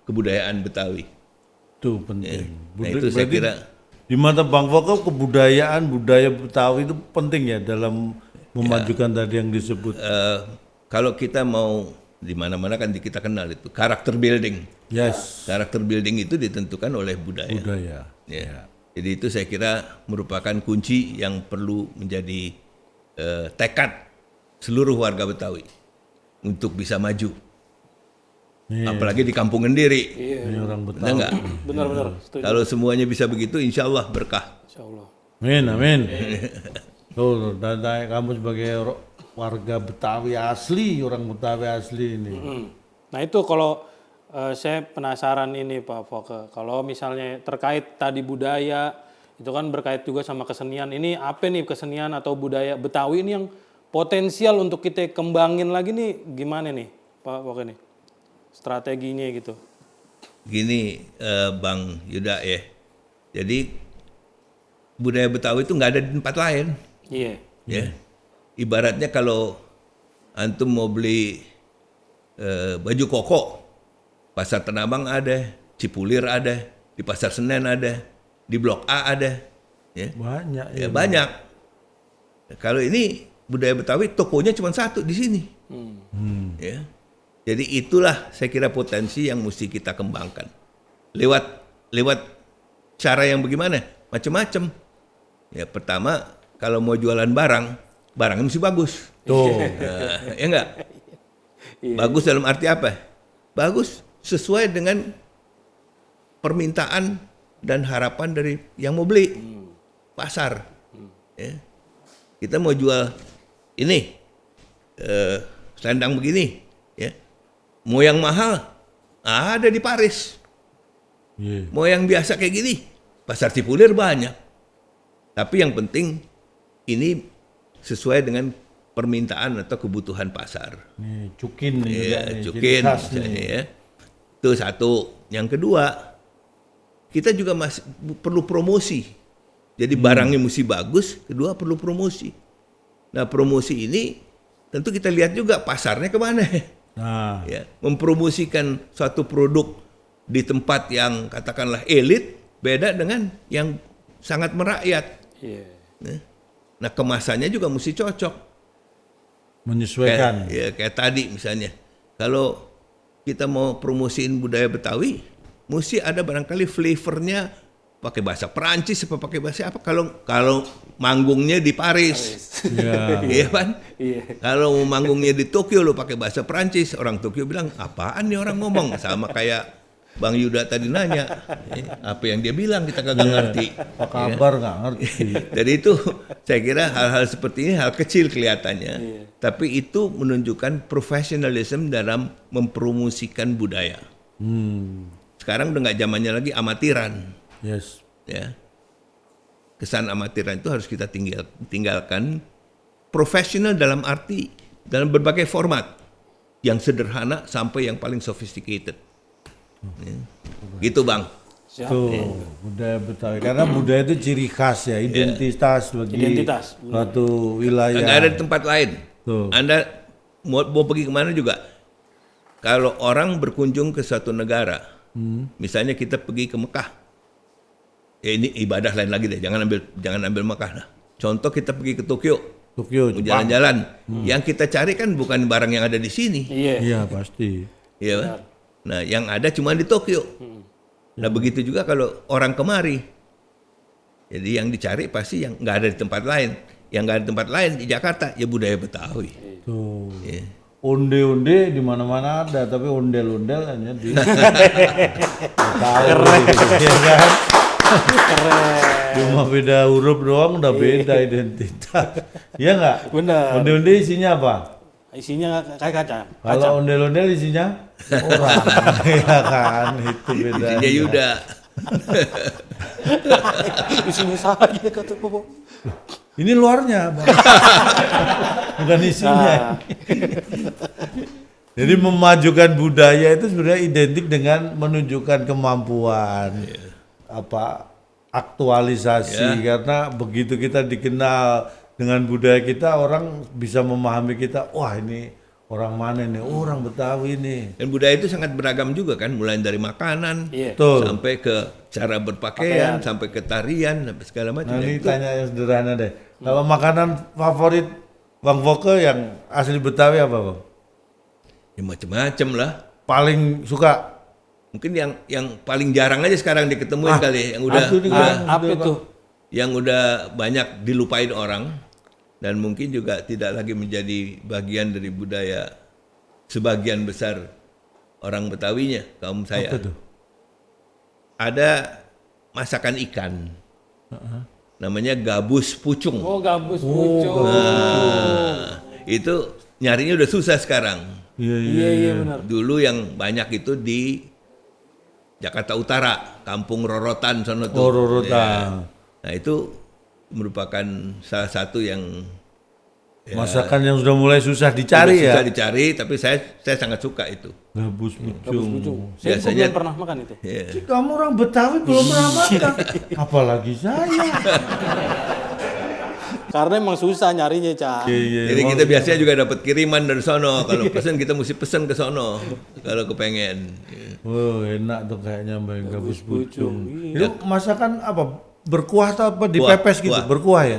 kebudayaan Betawi. Itu penting. Nah, itu saya Berarti kira di mata Bang Foko kebudayaan budaya Betawi itu penting ya dalam memajukan tadi yang disebut. kalau kita mau di mana-mana kan kita kenal itu karakter building. Yes, Karakter building itu ditentukan oleh budaya. budaya. Ya. Jadi itu saya kira merupakan kunci yang perlu menjadi tekad seluruh warga Betawi untuk bisa maju. Apalagi di kampung sendiri. Ini orang Benar Betawi. nggak? Benar-benar setuju. Kalau semuanya bisa begitu, insya Allah berkah. Insyaallah. Amin, amin. Tuh, dan kamu sebagai warga Betawi asli, orang Betawi asli ini. Nah itu kalau saya penasaran ini Pak Foke, kalau misalnya terkait tadi budaya, itu kan berkait juga sama kesenian. Ini apa nih kesenian atau budaya Betawi ini yang potensial untuk kita kembangin lagi nih gimana nih Pak Foke nih? Strateginya gitu. Gini Bang Yuda ya, jadi budaya Betawi itu nggak ada di tempat lain. Iya. Ya, ibaratnya kalau antum mau beli baju koko, pasar Tanah Abang ada, Cipulir ada, di pasar Senen ada, di Blok A ada, ya, Banyak ya banyak. Kalau ini budaya Betawi tokonya cuma satu di sini. Ya. Jadi itulah saya kira potensi yang mesti kita kembangkan. Lewat cara yang bagaimana? Macam-macam. Ya pertama kalau mau jualan barangnya mesti bagus. Tuh. Nah, ya enggak? Bagus dalam arti apa? Bagus sesuai dengan permintaan dan harapan dari yang mau beli. Pasar. Ya. Kita mau jual ini selendang begini, ya. Mau yang mahal ada di Paris. Iya. Mau yang biasa kayak gini, pasar Cipulir banyak. Tapi yang penting ini sesuai dengan permintaan atau kebutuhan pasar. Nih, cukin nih juga Ya, nih, cukin ciri khas misalnya nih. ya. Itu satu. Yang kedua, kita juga masih perlu promosi. Jadi barangnya mesti bagus, kedua perlu promosi. Nah promosi ini tentu kita lihat juga pasarnya kemana. Nah, Ya, mempromosikan suatu produk di tempat yang katakanlah elit beda dengan yang sangat merakyat. Iya. Nah kemasannya juga mesti cocok. menyesuaikan. Kayak tadi misalnya, kalau kita mau promosiin budaya Betawi, mesti ada barangkali flavornya pakai bahasa Perancis apa pakai bahasa apa? Kalau manggungnya di Paris, Iya. iya kan? Iya. Kalau mau manggungnya di Tokyo lo pakai bahasa Perancis, orang Tokyo bilang apaan nih orang ngomong, sama kayak Bang Yuda tadi nanya, apa yang dia bilang kita kagak ngerti. Apa kabar nggak ngerti. Jadi itu saya kira hal-hal seperti ini hal kecil kelihatannya, tapi itu menunjukkan profesionalisme dalam mempromosikan budaya. Sekarang udah nggak zamannya lagi amatiran, Yes. ya. Kesan amatiran itu harus kita tinggalkan. Profesional dalam arti dalam berbagai format, yang sederhana sampai yang paling sophisticated. Ya. Gitu Bang. Siap. Tuh, budaya Betawi. Karena budaya itu ciri khas ya, identitas bagi Identitas, suatu wilayah. Nggak ada di tempat lain. Tuh. Anda mau pergi kemana juga. Kalau orang berkunjung ke suatu negara, misalnya kita pergi ke Mekah, ya ini ibadah lain lagi deh. Jangan ambil Mekah. Nah, contoh kita pergi ke Tokyo, Tokyo, mau Jepang. jalan-jalan. Yang kita cari kan bukan barang yang ada di sini, Iya. Iya pasti. ya kan? Nah, yang ada cuma di Tokyo. Nah, begitu juga kalau orang kemari. Jadi yang dicari pasti yang nggak ada di tempat lain. Yang nggak ada di tempat lain di Jakarta ya budaya Betawi. Tuh. Ya. Onde-onde di mana-mana ada, tapi ondel-ondel hanya di Betawi, ya kan? Cuma beda huruf doang udah beda identitas. Iya nggak? Benar. Onde-onde isinya apa? Isinya kayak kaca. Kalau ondel-ondel isinya orang, ya kan? Itu beda. Isinya Yuda. Isinya saya kata Bobo. Ini luarnya, Bang. Bukan isinya. Jadi memajukan budaya itu sebenarnya identik dengan menunjukkan kemampuan, apa aktualisasi. Karena begitu kita dikenal dengan budaya kita, orang bisa memahami kita. Wah ini orang mana nih? Oh, orang Betawi nih. Dan budaya itu sangat beragam juga kan, mulai dari makanan Iya. Betul. sampai ke cara berpakaian, sampai ke tarian, sampai segala macam. Nah, ini Itu tanya yang sederhana deh. Kalau makanan favorit Bang Voke yang asli Betawi apa, Bang? ya macam-macam lah. Paling suka? Mungkin yang paling jarang aja sekarang diketemuin kali, yang udah itu juga. Apa itu? yang udah banyak dilupain orang dan mungkin juga tidak lagi menjadi bagian dari budaya sebagian besar orang Betawinya, kaum saya. Apa tuh? Ada masakan ikan. Namanya gabus pucung. Oh, gabus pucung. Nah, itu nyarinya udah susah sekarang. Iya, Iya benar. Dulu yang banyak itu di Jakarta Utara, Kampung Rorotan sono tuh. Oh, Rorotan. Nah, itu merupakan salah satu yang Masakan yang sudah mulai susah dicari susah ya. dicari, tapi saya sangat suka itu. Gabus pucung. Saya kok Biasanya- belum pernah makan itu. Ya. Kamu orang Betawi belum pernah makan. Apalagi saya. Karena emang susah nyarinya, Cak. Iya, Jadi kita biasanya juga dapat kiriman dari sono. Kalau pesen kita mesti pesen ke sono kalau kepengen. Oh, enak tuh kayaknya main gabus pucung. Iya. Itu masakan apa? Berkuah atau apa? Kuah, Dipepes gitu, kuah. berkuah ya?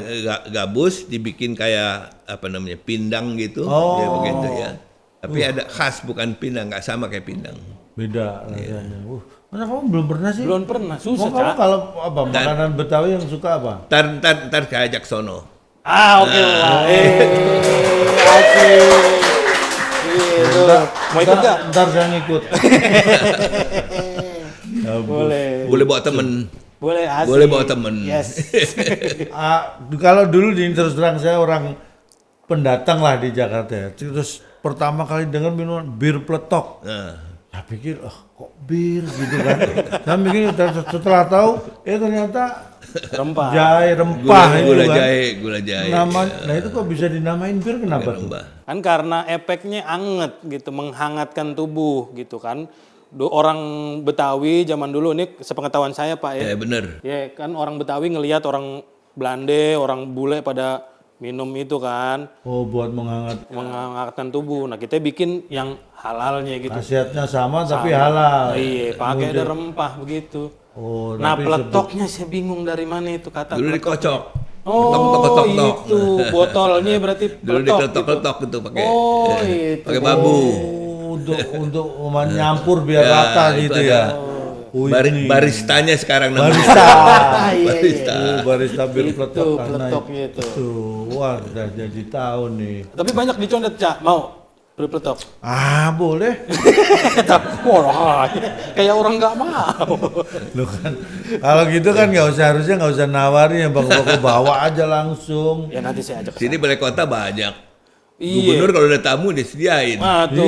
Gabus dibikin kayak apa namanya pindang gitu, Oh. ya begitu ya. Tapi ada khas bukan pindang, nggak sama kayak pindang. Beda rasanya. Masa kamu belum pernah sih? Belum pernah, susah, Kamu Cak. kalau apa makanan Betawi yang suka apa? Ntar saya ajak sono. Ah, oke, Pak. Asik. Gitu. Mau ikut nggak? Ntar saya ngikut. Boleh. Boleh bawa temen. Boleh, asik. Boleh bawa temen. Yes. Kalau dulu di terus terang saya orang pendatang lah di Jakarta ya. Terus pertama kali dengar minuman bir pletok. Nah, Saya pikir, kok bir gitu kan. Saya mikir setelah tahu, ternyata Rempah. jahe rempah itu gula kan. gula jahe. Nah itu kok bisa dinamain bir kenapa tuh? Rembah. Kan karena efeknya anget gitu, menghangatkan tubuh gitu kan. Orang Betawi zaman dulu, ini sepengetahuan saya Pak ya. Ya bener. Ya kan orang Betawi ngelihat orang Belanda, orang bule pada minum itu kan, Oh buat menghangatkan tubuh. Nah kita bikin yang halalnya gitu. khasiatnya sama tapi halal. Iya, pakai ada rempah begitu. Oh, Nah tapi peletoknya saya bingung dari mana itu kata. Dulu peletok. dikocok. Oh itu botolnya berarti Dulu peletok diketok-ketok gitu pakai Oh, itu. pakai bambu. untuk menyampur biar rata itu gitu ada ya. Oh, ini. Baristanya sekarang namanya. Barista. Barista. Barista bir Itu peletok karena peletoknya itu. Tuh, wah udah jadi tahu nih. Tapi banyak dicondet, Cak. Mau berpeletok? Boleh. Kayak orang nggak mau. Lu kan kalau gitu kan harusnya nggak usah nawarin ya Bang Boko, bawa aja langsung. Ya nanti saya ajak ke Sini balai kota banyak. Iya. Gubernur kalau ada tamu disediain. Ah, tuh.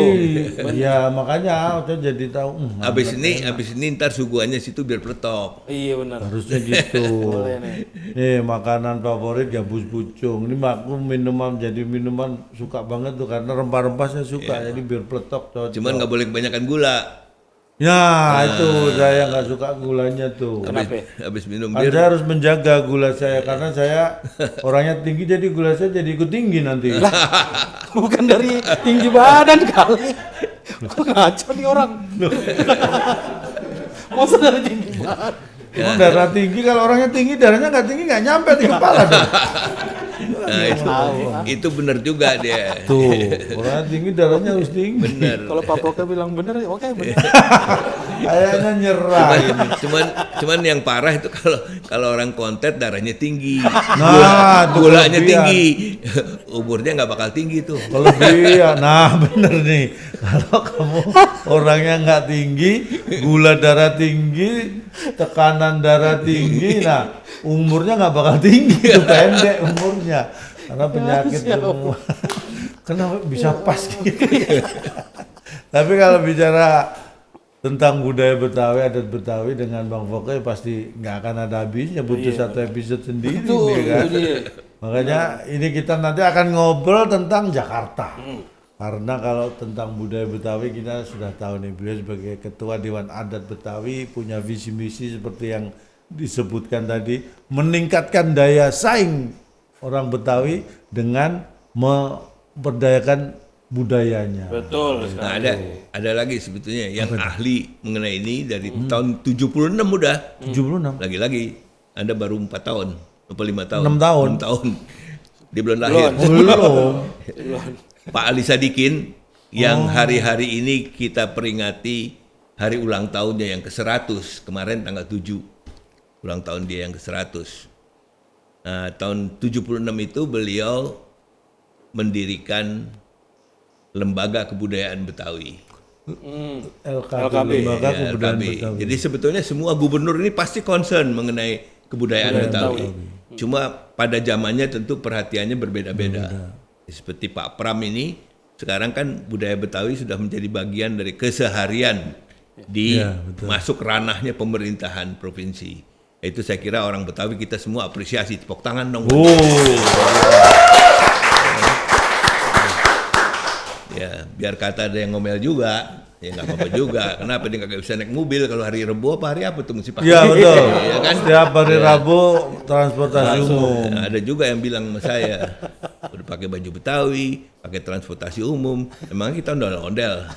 Iya, makanya saya jadi tahu. Habis ini ntar suguhannya situ biar peletok. Iya benar. Harusnya gitu. Boleh nih. Nih makanan favorit gabus pucung. Ini aku minuman suka banget tuh karena rempah-rempah saya suka. Jadi biar peletok cocok. Cuman nggak boleh kebanyakan gula. Ya itu saya nggak suka gulanya tuh. Kenapa? Habis minum Kan bir. saya harus menjaga gula saya karena saya orangnya tinggi jadi gula saya jadi ikut tinggi nanti. Bukan dari tinggi badan kali. Kok ngaco nih orang? Masa dari tinggi badan? Emang darah tinggi kalau orangnya tinggi darahnya nggak tinggi nggak nyampe di kepala dong. Nah, itu benar juga dia. Tuh orangnya tinggi darahnya harus tinggi. Bener. Kalau Pak Poke bilang bener, oke bener. Kayaknya nyerah. Cuman yang parah itu kalau orang kontet darahnya tinggi. Nah, itu Gulanya kelebihan. tinggi. Umurnya nggak bakal tinggi tuh. Kelebihan. Nah bener nih. Kalau kamu orangnya nggak tinggi, gula darah tinggi, tekanan darah tinggi, nah umurnya nggak bakal tinggi, itu pendek umurnya. Karena penyakit semua. Kenapa bisa pas gitu? Tapi kalau bicara tentang budaya Betawi, adat Betawi dengan Bang Foke pasti nggak akan ada habisnya, butuh satu episode sendiri Betul, nih, kan? itu dia. Makanya ini kita nanti akan ngobrol tentang Jakarta. Karena kalau tentang budaya Betawi kita sudah tahu nih, beliau sebagai Ketua Dewan Adat Betawi punya visi misi seperti yang disebutkan tadi, meningkatkan daya saing orang Betawi dengan memberdayakan budayanya. Betul Nah, sekali. ada lagi sebetulnya yang ahli mengenai ini dari tahun 76 udah. 76. Lagi-lagi Anda baru 4 tahun, apa 5 tahun? 6 tahun. 6 tahun. Dia belum lahir. Belum. Pak Ali Sadikin yang hari-hari ini kita peringati hari ulang tahunnya yang ke-100. Kemarin tanggal 7. Ulang tahun dia yang ke-100. Nah, tahun 76 itu beliau mendirikan Lembaga Kebudayaan Betawi. LKB. Lembaga Ya, Kebudayaan LKB. Betawi. Jadi sebetulnya semua gubernur ini pasti concern mengenai kebudayaan Betawi. Cuma pada zamannya tentu perhatiannya berbeda-beda. Seperti Pak Pram ini, sekarang kan budaya Betawi sudah menjadi bagian dari keseharian di Ya, betul. masuk ranahnya pemerintahan provinsi. Itu saya kira orang Betawi kita semua apresiasi, tepuk tangan dong. Ya, biar kata ada yang ngomel juga, ya nggak apa-apa juga. Kenapa dia nggak bisa naik mobil kalau hari Rabu apa hari apa tuh mesti pakai? Iya betul. Ya kan? Setiap hari Rabu transportasi umum. Nah, ada juga yang bilang sama saya, udah pakai baju Betawi, pakai transportasi umum, emang kita ondel-ondel.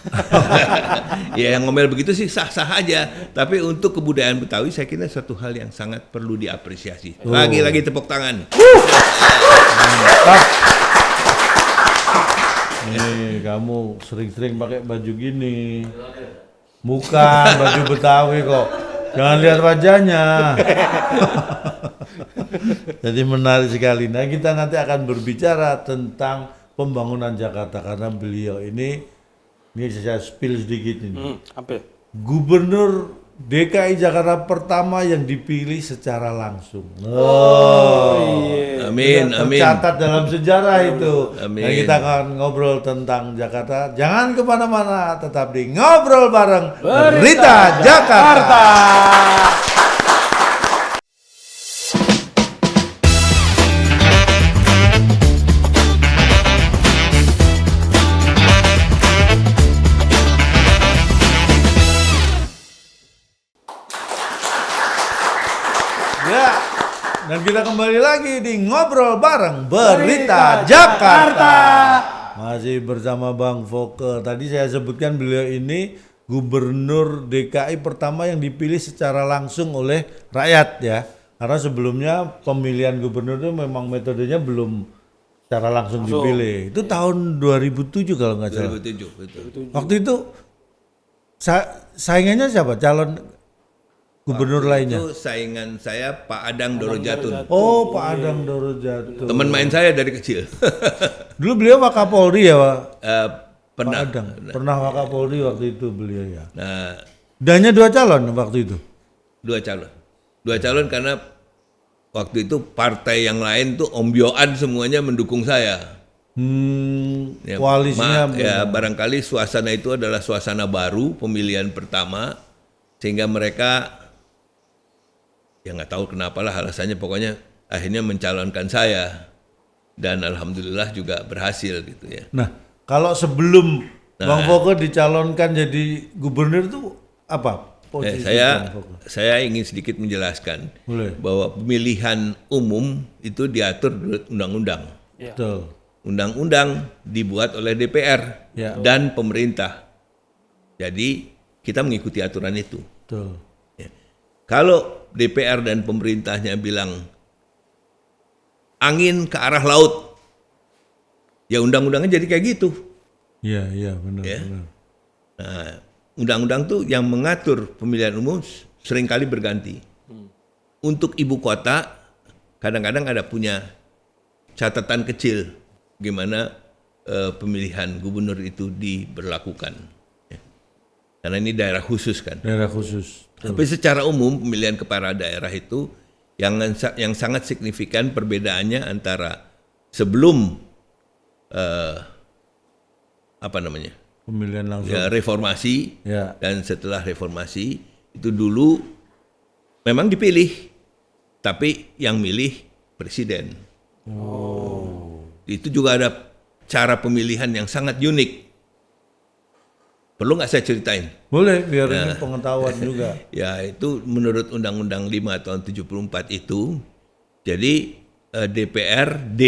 Ya yang ngomel begitu sih sah-sah aja, tapi untuk kebudayaan Betawi saya kira suatu hal yang sangat perlu diapresiasi. Lagi-lagi tepuk tangan. Nih, kamu sering-sering pakai baju gini. Bukan baju Betawi kok. Jangan lihat wajahnya. Jadi menarik sekali. Nah, kita nanti akan berbicara tentang pembangunan Jakarta karena beliau ini saya spill sedikit ini. Apa? Gubernur DKI Jakarta pertama yang dipilih secara langsung. Amin, amin. Tercatat dalam sejarah itu. Amin. Nah, kita akan ngobrol tentang Jakarta. Jangan kemana-mana, tetap di Ngobrol Bareng Berita Jakarta. Ya, dan kita kembali lagi di Ngobrol Bareng Berita Jakarta. Masih bersama Bang Foke. Tadi saya sebutkan beliau ini gubernur DKI pertama yang dipilih secara langsung oleh rakyat ya. Karena sebelumnya pemilihan gubernur itu memang metodenya belum secara langsung dipilih. Itu tahun 2007 kalau nggak salah. 2007, betul. Waktu itu saingannya siapa? Calon gubernur lainnya? Itu saingan saya Pak Adang Dorojatun. Oh, Pak Adang Dorojatun. Teman main saya dari kecil. Dulu beliau Wakapolri ya, Pak? Pernah. Pak Adang. Pernah Wakapolri waktu itu beliau ya. Nah, Dannya 2 calon waktu itu. 2 calon. 2 calon karena waktu itu partai yang lain tuh ombyoan semuanya mendukung saya. Ya, Koalisinya ya barangkali suasana itu adalah suasana baru pemilihan pertama sehingga mereka ya nggak tahu kenapa lah alasannya, pokoknya akhirnya mencalonkan saya dan alhamdulillah juga berhasil gitu ya. Nah, kalau sebelum Bang Foke dicalonkan jadi gubernur itu apa posisi Bang Foke? Saya ingin sedikit menjelaskan Boleh. bahwa pemilihan umum itu diatur oleh undang-undang. Betul. Undang-undang dibuat oleh DPR Ya. dan pemerintah. Jadi kita mengikuti aturan itu. Betul. Ya. Kalau DPR dan pemerintahnya bilang angin ke arah laut, ya undang-undangnya jadi kayak gitu. Iya, iya benar, Ya. benar. Nah, undang-undang tuh yang mengatur pemilihan umum seringkali berganti. Untuk ibu kota kadang-kadang ada punya catatan kecil gimana pemilihan gubernur itu diberlakukan. Ya. Karena ini daerah khusus kan. Daerah khusus. Tapi secara umum pemilihan kepala daerah itu yang sangat signifikan perbedaannya antara sebelum Pemilihan langsung. ya, reformasi Ya. dan setelah reformasi itu dulu memang dipilih, tapi yang milih presiden. Itu juga ada cara pemilihan yang sangat unik. Perlu nggak saya ceritain? Boleh, biar ini pengetahuan juga. Ya itu menurut Undang-Undang 5 tahun 74 itu, jadi DPRD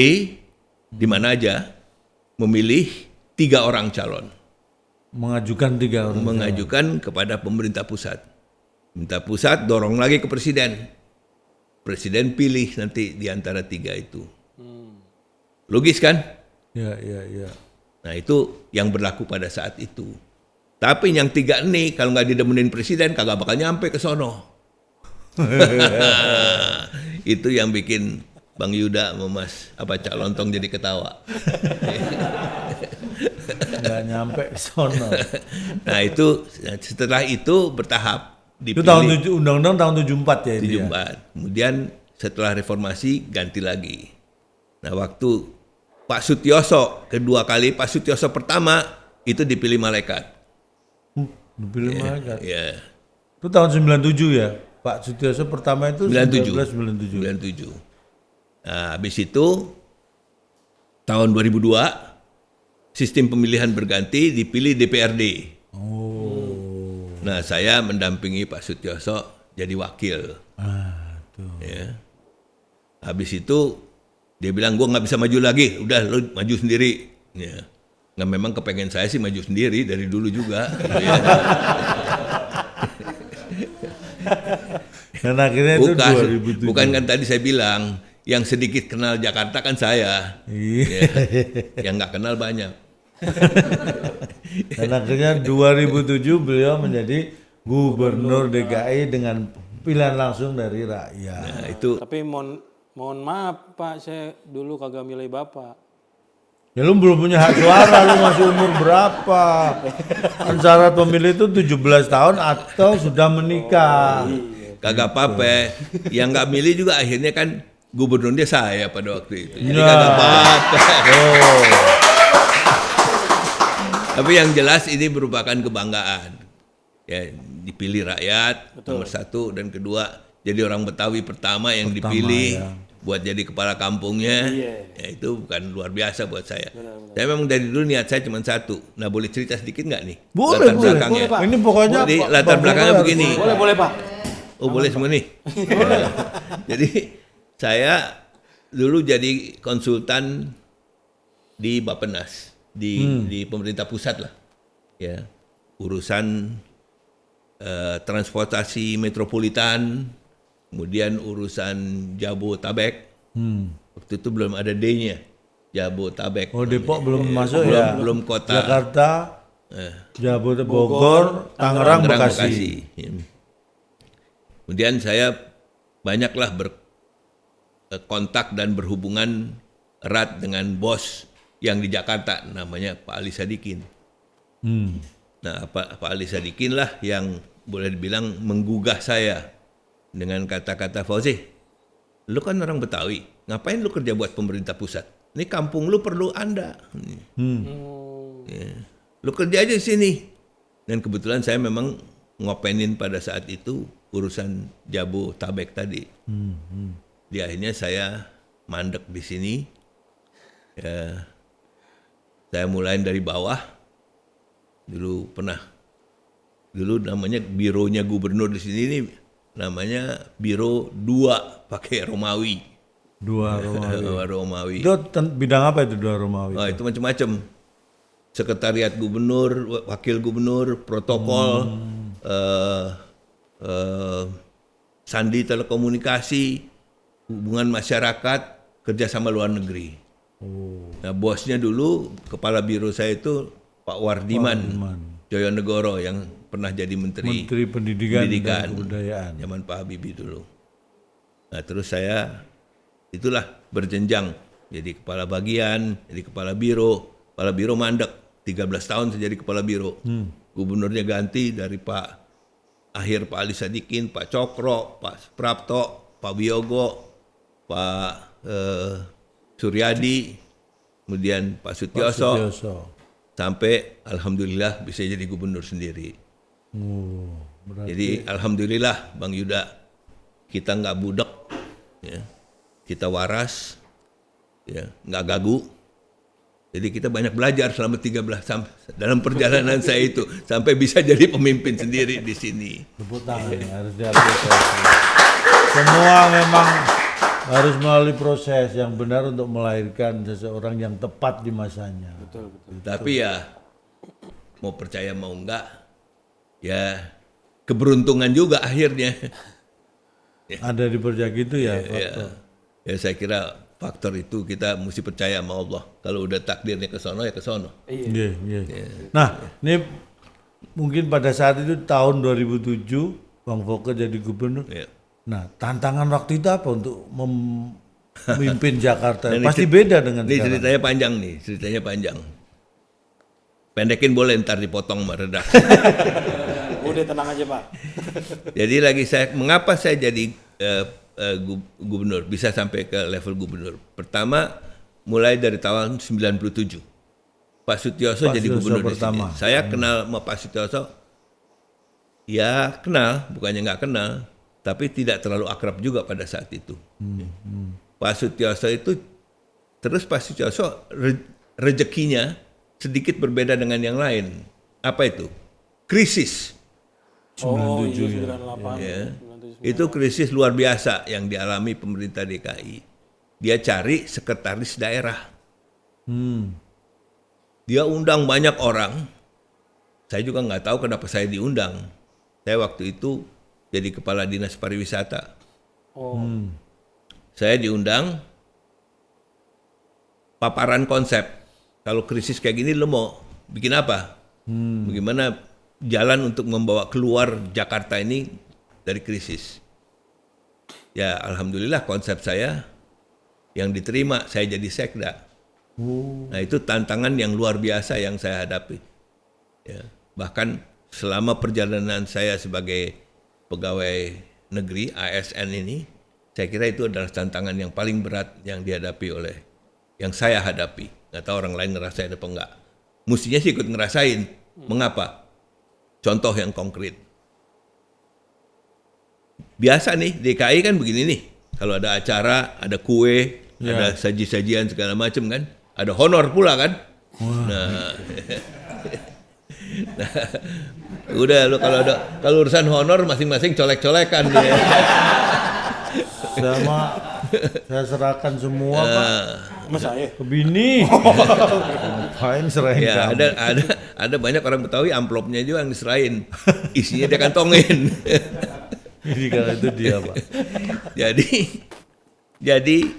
di mana aja memilih 3 orang calon. Mengajukan 3 orang. Mengajukan kepada pemerintah pusat. Pemerintah pusat dorong lagi ke presiden. Presiden pilih nanti di antara 3 itu. Logis kan? Ya. Nah itu yang berlaku pada saat itu. Tapi yang 3 ini kalau nggak didemenin presiden kagak bakal nyampe ke sono. Itu yang bikin Bang Yuda sama Mas Cak Lontong jadi ketawa. Nggak nyampe ke sono. Nah itu setelah itu bertahap. Itu Dipilih tahun undang-undang tahun 74 ya itu ya. 74. Kemudian setelah reformasi ganti lagi. Nah waktu Pak Sutioso kedua kali, Pak Sutioso pertama itu dipilih malaikat. Dipilih malaikat. Ya. Itu tahun 97 ya. Pak Sutioso pertama itu 97. 97. Nah, habis itu tahun 2002 sistem pemilihan berganti, dipilih DPRD. Nah, saya mendampingi Pak Sutioso jadi wakil. Tuh. Ya. Habis itu dia bilang gue nggak bisa maju lagi, udah lu maju sendiri. Ya. Nggak, memang kepengen saya sih maju sendiri dari dulu juga. Gitu ya. Dan akhirnya itu 2007. Bukan kan tadi saya bilang yang sedikit kenal Jakarta kan saya. Iya. Ya. Yang nggak kenal banyak. Dan akhirnya 2007 beliau menjadi gubernur DKI dengan pilihan langsung dari rakyat. Nah, itu Tapi mohon maaf Pak, saya dulu kagak milih Bapak. Ya lu belum punya hak suara, lu masih umur berapa? Kan syarat pemilih itu 17 tahun atau sudah menikah. kagak apa-apa. Yang nggak milih juga akhirnya kan gubernurnya saya pada waktu itu. Jadi Ya. kagak apa-apa. Oh. Tapi yang jelas ini merupakan kebanggaan. Ya, dipilih rakyat nomor 1 dan kedua jadi orang Betawi pertama yang dipilih ya. buat jadi kepala kampungnya. Iya. Ya, itu bukan luar biasa buat saya. Saya memang dari dulu niat saya cuma 1. Nah, boleh cerita sedikit nggak nih? Boleh, latar boleh. belakangnya. Boleh, Pak. Ini pokoknya Jadi Pak- latar Bang belakangnya Bobar. begini. Boleh Pak. Oh, boleh semua nih. Jadi saya dulu jadi konsultan di Bappenas di pemerintah pusat lah. Ya. Urusan transportasi metropolitan, kemudian urusan Jabotabek. Waktu itu belum ada D-nya. Jabotabek. Oh, Depok belum masuk ya. Belum kota. Jakarta, Jabodetabek, Bogor, Tangerang, Bekasi. Ya. Kemudian saya banyaklah berkontak dan berhubungan erat dengan bos yang di Jakarta, namanya Pak Ali Sadikin. Nah, Pak Ali Sadikin lah yang boleh dibilang menggugah saya dengan kata-kata, Fauzi, lu kan orang Betawi, ngapain lu kerja buat pemerintah pusat? Ini kampung lu perlu Anda. Ya. Lu kerja aja di sini. Dan kebetulan saya memang ngopenin pada saat itu urusan Jabotabek tadi. Di akhirnya saya mandek di sini. Ya, saya mulai dari bawah. Dulu namanya bironya gubernur di sini ini namanya Biro 2 pakai Romawi. Dua Romawi. Romawi. Itu bidang apa itu dua Romawi? Oh, itu macam-macam. Sekretariat gubernur, wakil gubernur, protokol, sandi telekomunikasi, hubungan masyarakat, kerjasama luar negeri. Nah, bosnya dulu kepala biro saya itu Pak Wardiman Joyonegoro yang pernah jadi Menteri Pendidikan dan Kebudayaan. zaman Pak Habibie dulu. Nah, terus saya itulah berjenjang jadi kepala bagian, jadi kepala biro mandek 13 tahun saya jadi kepala biro. Gubernurnya ganti dari Pak Ali Sadikin, Pak Cokro, Pak Prapto, Pak Wiyogo, Pak Suryadi, kemudian Pak Sutioso, sampai alhamdulillah bisa jadi gubernur sendiri. Jadi alhamdulillah Bang Yuda, kita nggak budek, ya. Kita waras, ya, nggak gagu. Jadi kita banyak belajar selama 13 dalam perjalanan saya itu sampai bisa jadi pemimpin sendiri di sini. Tepuk tangan harus diapresiasi. Semua memang harus melalui proses yang benar untuk melahirkan seseorang yang tepat di masanya. Betul, betul. Tapi ya mau percaya mau enggak, ya keberuntungan juga akhirnya. Ada di perjak itu ya. Ya saya kira faktor itu kita mesti percaya sama Allah. Kalau udah takdirnya ke sono ya ke sono. Iya, iya. Nah, ini mungkin pada saat itu tahun 2007 Bang Foke jadi gubernur. Ya. Nah, tantangan waktu itu apa untuk memimpin Jakarta? Dan Pasti beda dengan Ini sekarang. ceritanya panjang. Pendekin boleh ntar dipotong sama redaksi. Udah tenang aja Pak. Jadi mengapa saya jadi gubernur, bisa sampai ke level gubernur. Pertama, mulai dari tahun 97. Pak Sutioso jadi Sutioso gubernur pertama. di sini. Saya kenal sama Pak Sutioso, ya kenal, bukannya nggak kenal, tapi tidak terlalu akrab juga pada saat itu. Pak Sutioso itu, terus Pak Sutioso rezekinya sedikit berbeda dengan yang lain. Apa itu? Krisis. Oh, iya 98. Ya. Itu krisis luar biasa yang dialami pemerintah DKI. Dia cari sekretaris daerah. Dia undang banyak orang. Saya juga nggak tahu kenapa saya diundang. Saya waktu itu jadi kepala dinas pariwisata. Oh. Saya diundang paparan konsep. Kalau krisis kayak gini lo mau bikin apa? Bagaimana jalan untuk membawa keluar Jakarta ini dari krisis? Ya alhamdulillah konsep saya yang diterima, saya jadi sekda. Nah itu tantangan yang luar biasa yang saya hadapi. Ya, bahkan selama perjalanan saya sebagai pegawai negeri ASN ini, saya kira itu adalah tantangan yang paling berat yang dihadapi oleh, yang saya hadapi. Nggak tahu orang lain ngerasain apa enggak. Mestinya sih ikut ngerasain. Mengapa? Contoh yang konkret. Biasa nih, DKI kan begini nih. Kalau ada acara, ada kue, ada saji-sajian segala macam kan. Ada honor pula kan. Nah, udah lo kalau urusan honor masing-masing colek-colekan dia. Saya serahkan semua Pak Mas saya. ke bini. Ngapain serahin Ya, kamu? ada banyak orang Betawi amplopnya juga yang diserahin. Isinya dia kantongin. Jadi kalau itu dia Pak. Jadi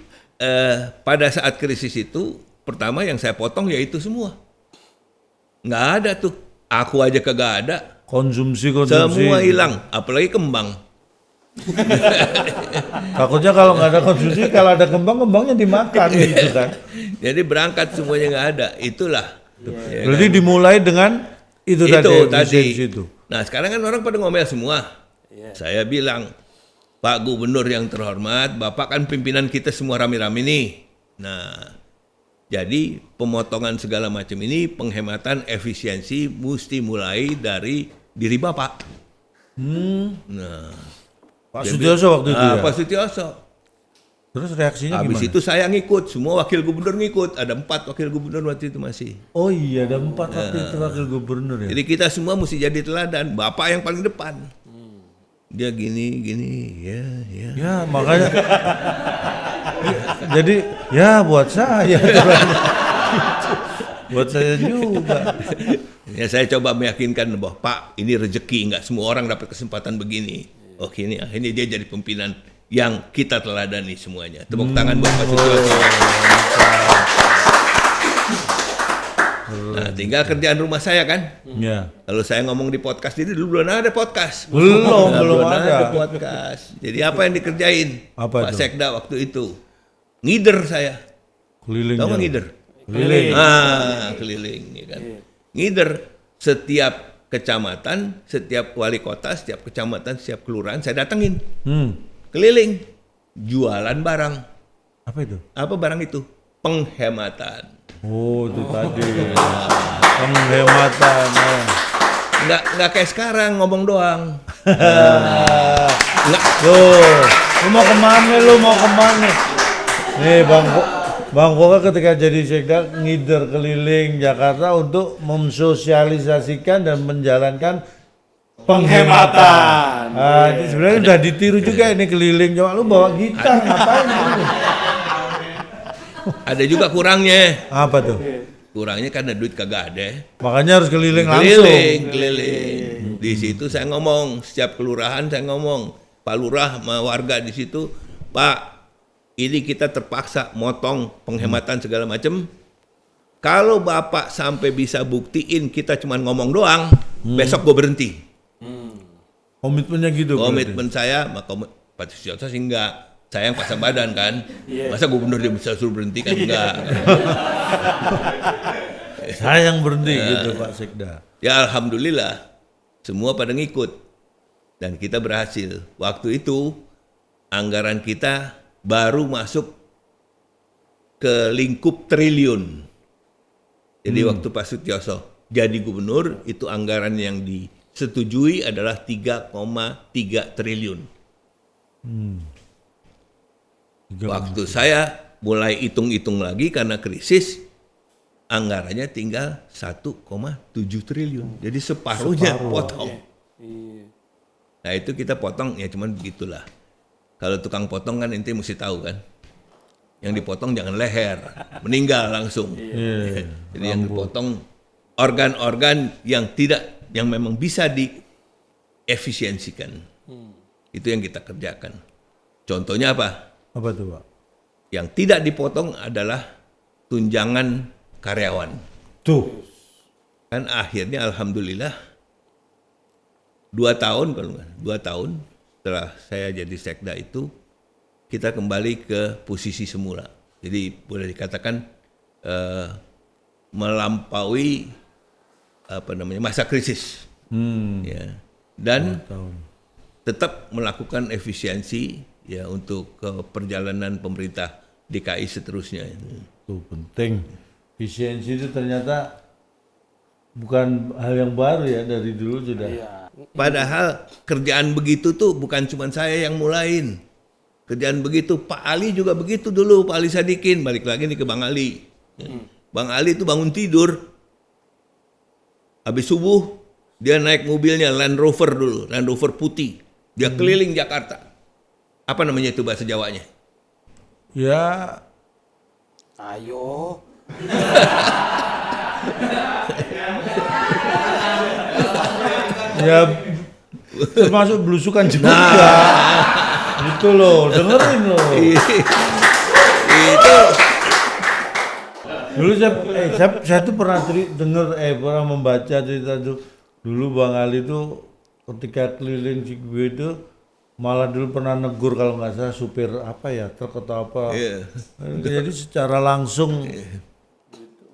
pada saat krisis itu pertama yang saya potong ya itu semua. Nggak ada tuh. Aku aja kagak ada. Konsumsi. Semua hilang. Apalagi kembang. Takutnya kalau nggak ada konsumsi, kalau ada kembangnya dimakan gitu kan. Jadi berangkat semuanya nggak ada. Itulah. Ya Berarti dimulai dengan itu tadi. efisiensi itu. Nah sekarang kan orang pada ngomel semua. Saya bilang, Pak Gubernur yang terhormat, Bapak kan pimpinan kita semua rame-rame nih. Nah, jadi pemotongan segala macam ini, penghematan efisiensi mesti mulai dari diri Bapak. Nah, Pak Sutioso waktu itu ya. Pak Sutioso. Terus reaksinya Habis gimana? itu saya ngikut, semua wakil gubernur ngikut. Ada 4 wakil gubernur waktu itu masih. Oh iya, ada 4 wakil gubernur ya. Jadi kita semua mesti jadi teladan. Bapak yang paling depan. Dia gini, ya. Ya makanya. Jadi ya buat saya. Buat saya juga. Ya saya coba meyakinkan bahwa Pak ini rezeki, nggak semua orang dapat kesempatan begini. Oke ini akhirnya dia jadi pimpinan yang kita teladani semuanya. Tepuk tangan buat Pak Sutioso. Nah tinggal kerjaan rumah saya kan. Ya. Kalau saya ngomong di podcast ini dulu belum ada podcast. Belum Belum ada. podcast. Jadi apa yang dikerjain? Apa Pak itu? Sekda waktu itu ngider saya. Keliling. Tahu nggak jalan. ngider? Keliling. Keliling ya kan. Ngider setiap kecamatan, setiap wali kota, setiap kecamatan, setiap kelurahan saya datengin. Keliling jualan barang. Apa itu? Apa barang itu? Penghematan. Oh itu tadi. Penghematan. Nggak kayak sekarang ngomong doang. Lu mau kemana? Nih Bang Foke ketika jadi sekda ngider keliling Jakarta untuk mensosialisasikan dan menjalankan penghematan. Ini sebenarnya udah ditiru juga ini keliling. Coba lu bawa gitar ngapain? Ada juga kurangnya. Apa tuh? Kurangnya karena duit kagak ada. Makanya harus keliling langsung. Keliling. Di situ saya ngomong, setiap kelurahan saya ngomong, Pak Lurah sama warga di situ, Pak, ini kita terpaksa motong penghematan segala macam. Kalau Bapak sampai bisa buktiin kita cuma ngomong doang, besok gue berhenti. Komitmennya gitu. Komitmen saya, maka Pak Sucipto sih enggak. Saya yang pasang badan kan. Masa gubernur dia bisa suruh berhenti kan enggak. Saya yang berhenti gitu Pak Sekda. Ya alhamdulillah semua pada ngikut dan kita berhasil. Waktu itu anggaran kita baru masuk ke lingkup triliun. Jadi waktu Pak Sutioso jadi gubernur itu anggaran yang disetujui adalah 3,3 triliun. Waktu saya mulai hitung-hitung lagi karena krisis, anggarannya tinggal 1,7 triliun. Jadi separuhnya potong. Nah itu kita potong ya cuman begitulah. Kalau tukang potong kan ente mesti tahu kan. Yang dipotong jangan leher, meninggal langsung. Jadi yang dipotong organ-organ yang memang bisa diefisiensikan. Itu yang kita kerjakan. Contohnya apa? Apa tuh Pak? Yang tidak dipotong adalah tunjangan karyawan. Tuh. Kan akhirnya alhamdulillah 2 tahun setelah saya jadi sekda itu kita kembali ke posisi semula. Jadi boleh dikatakan melampaui masa krisis. Ya. Dan tetap melakukan efisiensi ya untuk perjalanan pemerintah DKI seterusnya. Tuh penting. Efisiensi itu ternyata bukan hal yang baru ya, dari dulu sudah. Padahal kerjaan begitu tuh bukan cuma saya yang mulain. Kerjaan begitu, Pak Ali juga begitu dulu, Pak Ali Sadikin. Balik lagi nih ke Bang Ali. Bang Ali itu bangun tidur. Habis subuh, dia naik mobilnya Land Rover dulu, Land Rover putih. Dia keliling Jakarta. Apa namanya itu bahasa Jawanya? Ya, Ayo. ya termasuk belusukan juga. Gitu loh, dengerin loh. Itu Dulu saya tuh pernah pernah membaca cerita tuh. Dulu Bang Ali tuh ketika keliling Cigwe itu malah dulu pernah negur kalau nggak salah supir apa ya, truk atau apa. Jadi secara langsung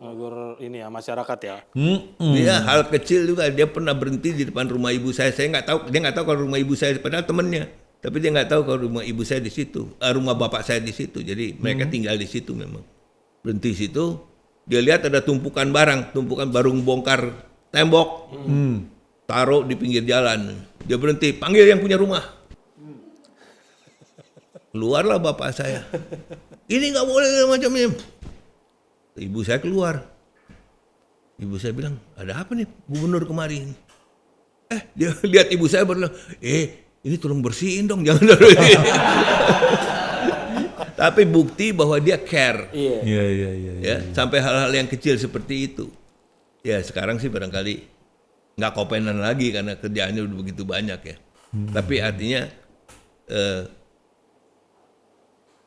Agar ini ya masyarakat ya. dia hal kecil juga, dia pernah berhenti di depan rumah ibu saya. Saya nggak tahu, dia nggak tahu kalau rumah ibu saya, padahal temennya. Tapi dia nggak tahu kalau rumah ibu saya di situ, rumah bapak saya di situ. Jadi mereka tinggal di situ memang. Berhenti situ, dia lihat ada tumpukan barang, baru bongkar tembok, taruh di pinggir jalan. Dia berhenti, panggil yang punya rumah. Keluarlah bapak saya. Ini nggak boleh macamnya. Ibu saya keluar. Ibu saya bilang, ada apa nih gubernur kemarin? Dia lihat ibu saya bilang, ini tolong bersihin dong, jangan taruh ini. Tapi bukti bahwa dia care. Iya. Ya, sampai hal-hal yang kecil seperti itu. Ya sekarang sih barangkali nggak kopenan lagi karena kerjaannya udah begitu banyak ya. Tapi artinya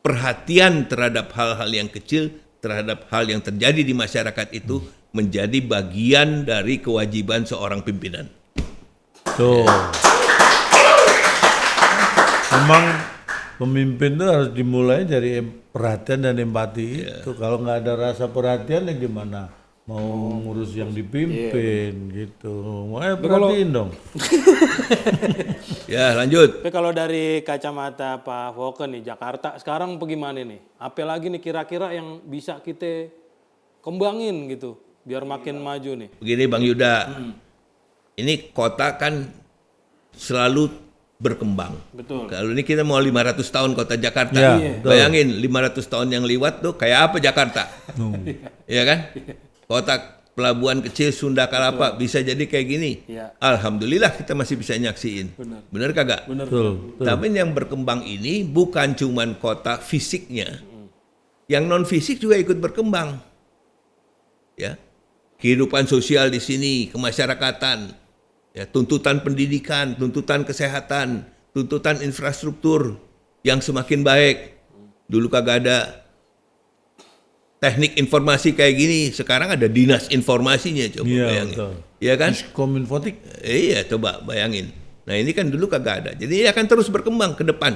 perhatian terhadap hal-hal yang kecil, terhadap hal yang terjadi di masyarakat itu menjadi bagian dari kewajiban seorang pimpinan. Tuh. Memang pemimpin itu harus dimulai dari perhatian dan empati itu. Kalau nggak ada rasa perhatian ya gimana mau ngurus yang dipimpin gitu. Makanya perhatiin dong. Ya lanjut. Tapi kalau dari kacamata Pak Foken nih, Jakarta sekarang bagaimana nih? Apa lagi nih kira-kira yang bisa kita kembangin gitu biar makin maju nih? Begini Bang Yuda, ini kota kan selalu berkembang. Betul. Kalau ini kita mau 500 tahun kota Jakarta. Ya, Bayangin 500 tahun yang lewat tuh kayak apa Jakarta? Iya kan? Kota pelabuhan kecil Sunda Kelapa bisa jadi kayak gini. Iya. Alhamdulillah kita masih bisa nyaksiin. Bener kagak? Bener. Betul. Tapi yang berkembang ini bukan cuman kota fisiknya, yang non fisik juga ikut berkembang. Ya, kehidupan sosial di sini, kemasyarakatan, ya, tuntutan pendidikan, tuntutan kesehatan, tuntutan infrastruktur yang semakin baik. Dulu kagak ada teknik informasi kayak gini, sekarang ada dinas informasinya, coba Iya, bayangin. betul. Iya kan? Kominfotik. Iya, coba bayangin. Nah ini kan dulu kagak ada. Jadi ini akan terus berkembang ke depan.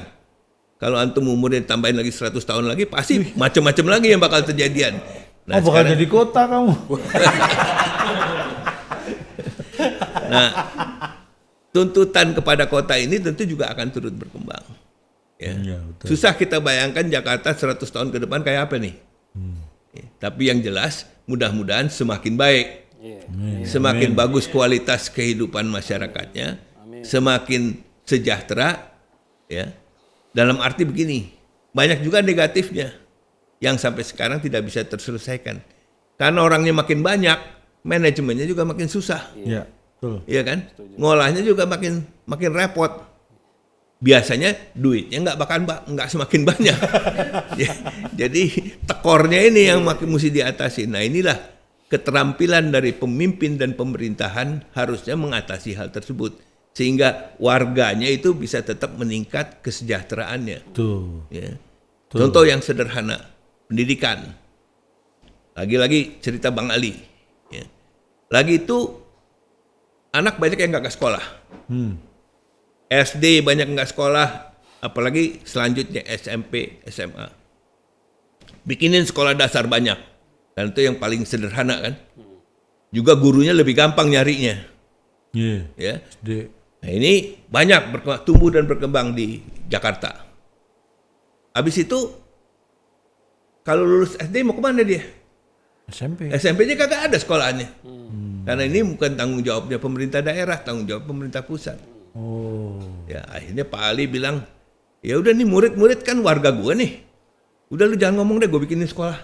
Kalau antum umurnya tambahin lagi 100 tahun lagi, pasti macam-macam lagi yang bakal terjadian. Nah, bakal jadi kota kamu. Nah, tuntutan kepada kota ini tentu juga akan turut berkembang. Ya. Iya, betul. Susah kita bayangkan Jakarta 100 tahun ke depan kayak apa nih. Ya, tapi yang jelas mudah-mudahan semakin baik. Iya. Semakin bagus kualitas kehidupan masyarakatnya, semakin sejahtera, ya. Dalam arti begini, banyak juga negatifnya yang sampai sekarang tidak bisa terselesaikan. Karena orangnya makin banyak, manajemennya juga makin susah, Iya, betul. iya kan? Ngolahnya juga makin repot. Biasanya duitnya nggak semakin banyak. Ya, jadi tekornya ini yang makin mesti diatasi. Nah inilah keterampilan dari pemimpin dan pemerintahan harusnya mengatasi hal tersebut sehingga warganya itu bisa tetap meningkat kesejahteraannya. Tuh. Ya. Contoh yang sederhana, pendidikan. Lagi-lagi cerita Bang Ali. Ya. Lagi itu anak banyak yang nggak ke sekolah. SD banyak nggak sekolah, apalagi selanjutnya SMP, SMA. Bikinin sekolah dasar banyak, dan itu yang paling sederhana kan. Juga gurunya lebih gampang nyarinya. Iya. Ya. SD. Nah ini banyak tumbuh dan berkembang di Jakarta. Habis itu, kalau lulus SD mau kemana dia? SMP. SMP-nya kagak ada sekolahannya. Karena ini bukan tanggung jawabnya pemerintah daerah, tanggung jawab pemerintah pusat. Oh. Ya akhirnya Pak Ali bilang, ya udah nih murid-murid kan warga gua nih. Udah lu jangan ngomong deh, gue bikinin sekolah.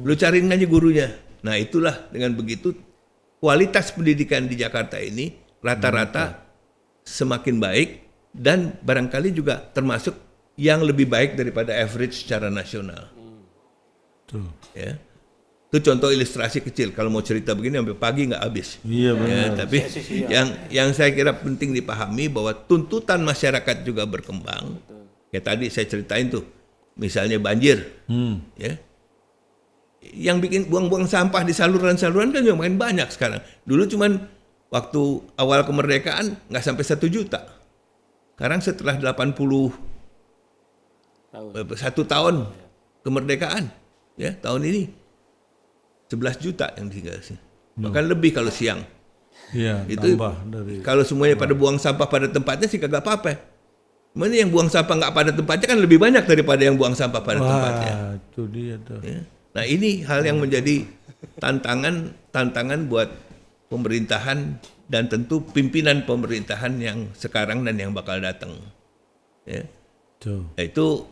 Lu cariin aja gurunya. Nah itulah dengan begitu kualitas pendidikan di Jakarta ini rata-rata semakin baik dan barangkali juga termasuk yang lebih baik daripada average secara nasional. Tuh. Ya. Itu contoh ilustrasi kecil. Kalau mau cerita begini sampai pagi nggak habis. Iya benar. Ya, tapi yang saya kira penting dipahami bahwa tuntutan masyarakat juga berkembang. Kayak tadi saya ceritain tuh, misalnya banjir, ya, yang bikin buang-buang sampah di saluran-saluran kan yang makin banyak sekarang. Dulu cuman waktu awal kemerdekaan nggak sampai 1 juta. Sekarang setelah 81 tahun kemerdekaan, ya tahun ini 11 juta yang tinggal sih. Bahkan lebih kalau siang. Iya, Itu tambah dari. kalau semuanya pada buang sampah pada tempatnya sih kagak apa-apa. Mana yang buang sampah nggak pada tempatnya kan lebih banyak daripada yang buang sampah pada tempatnya. Wah, itu dia tuh. Ya. Nah ini hal yang menjadi tantangan buat pemerintahan dan tentu pimpinan pemerintahan yang sekarang dan yang bakal datang. Ya. Tuh. Nah, itu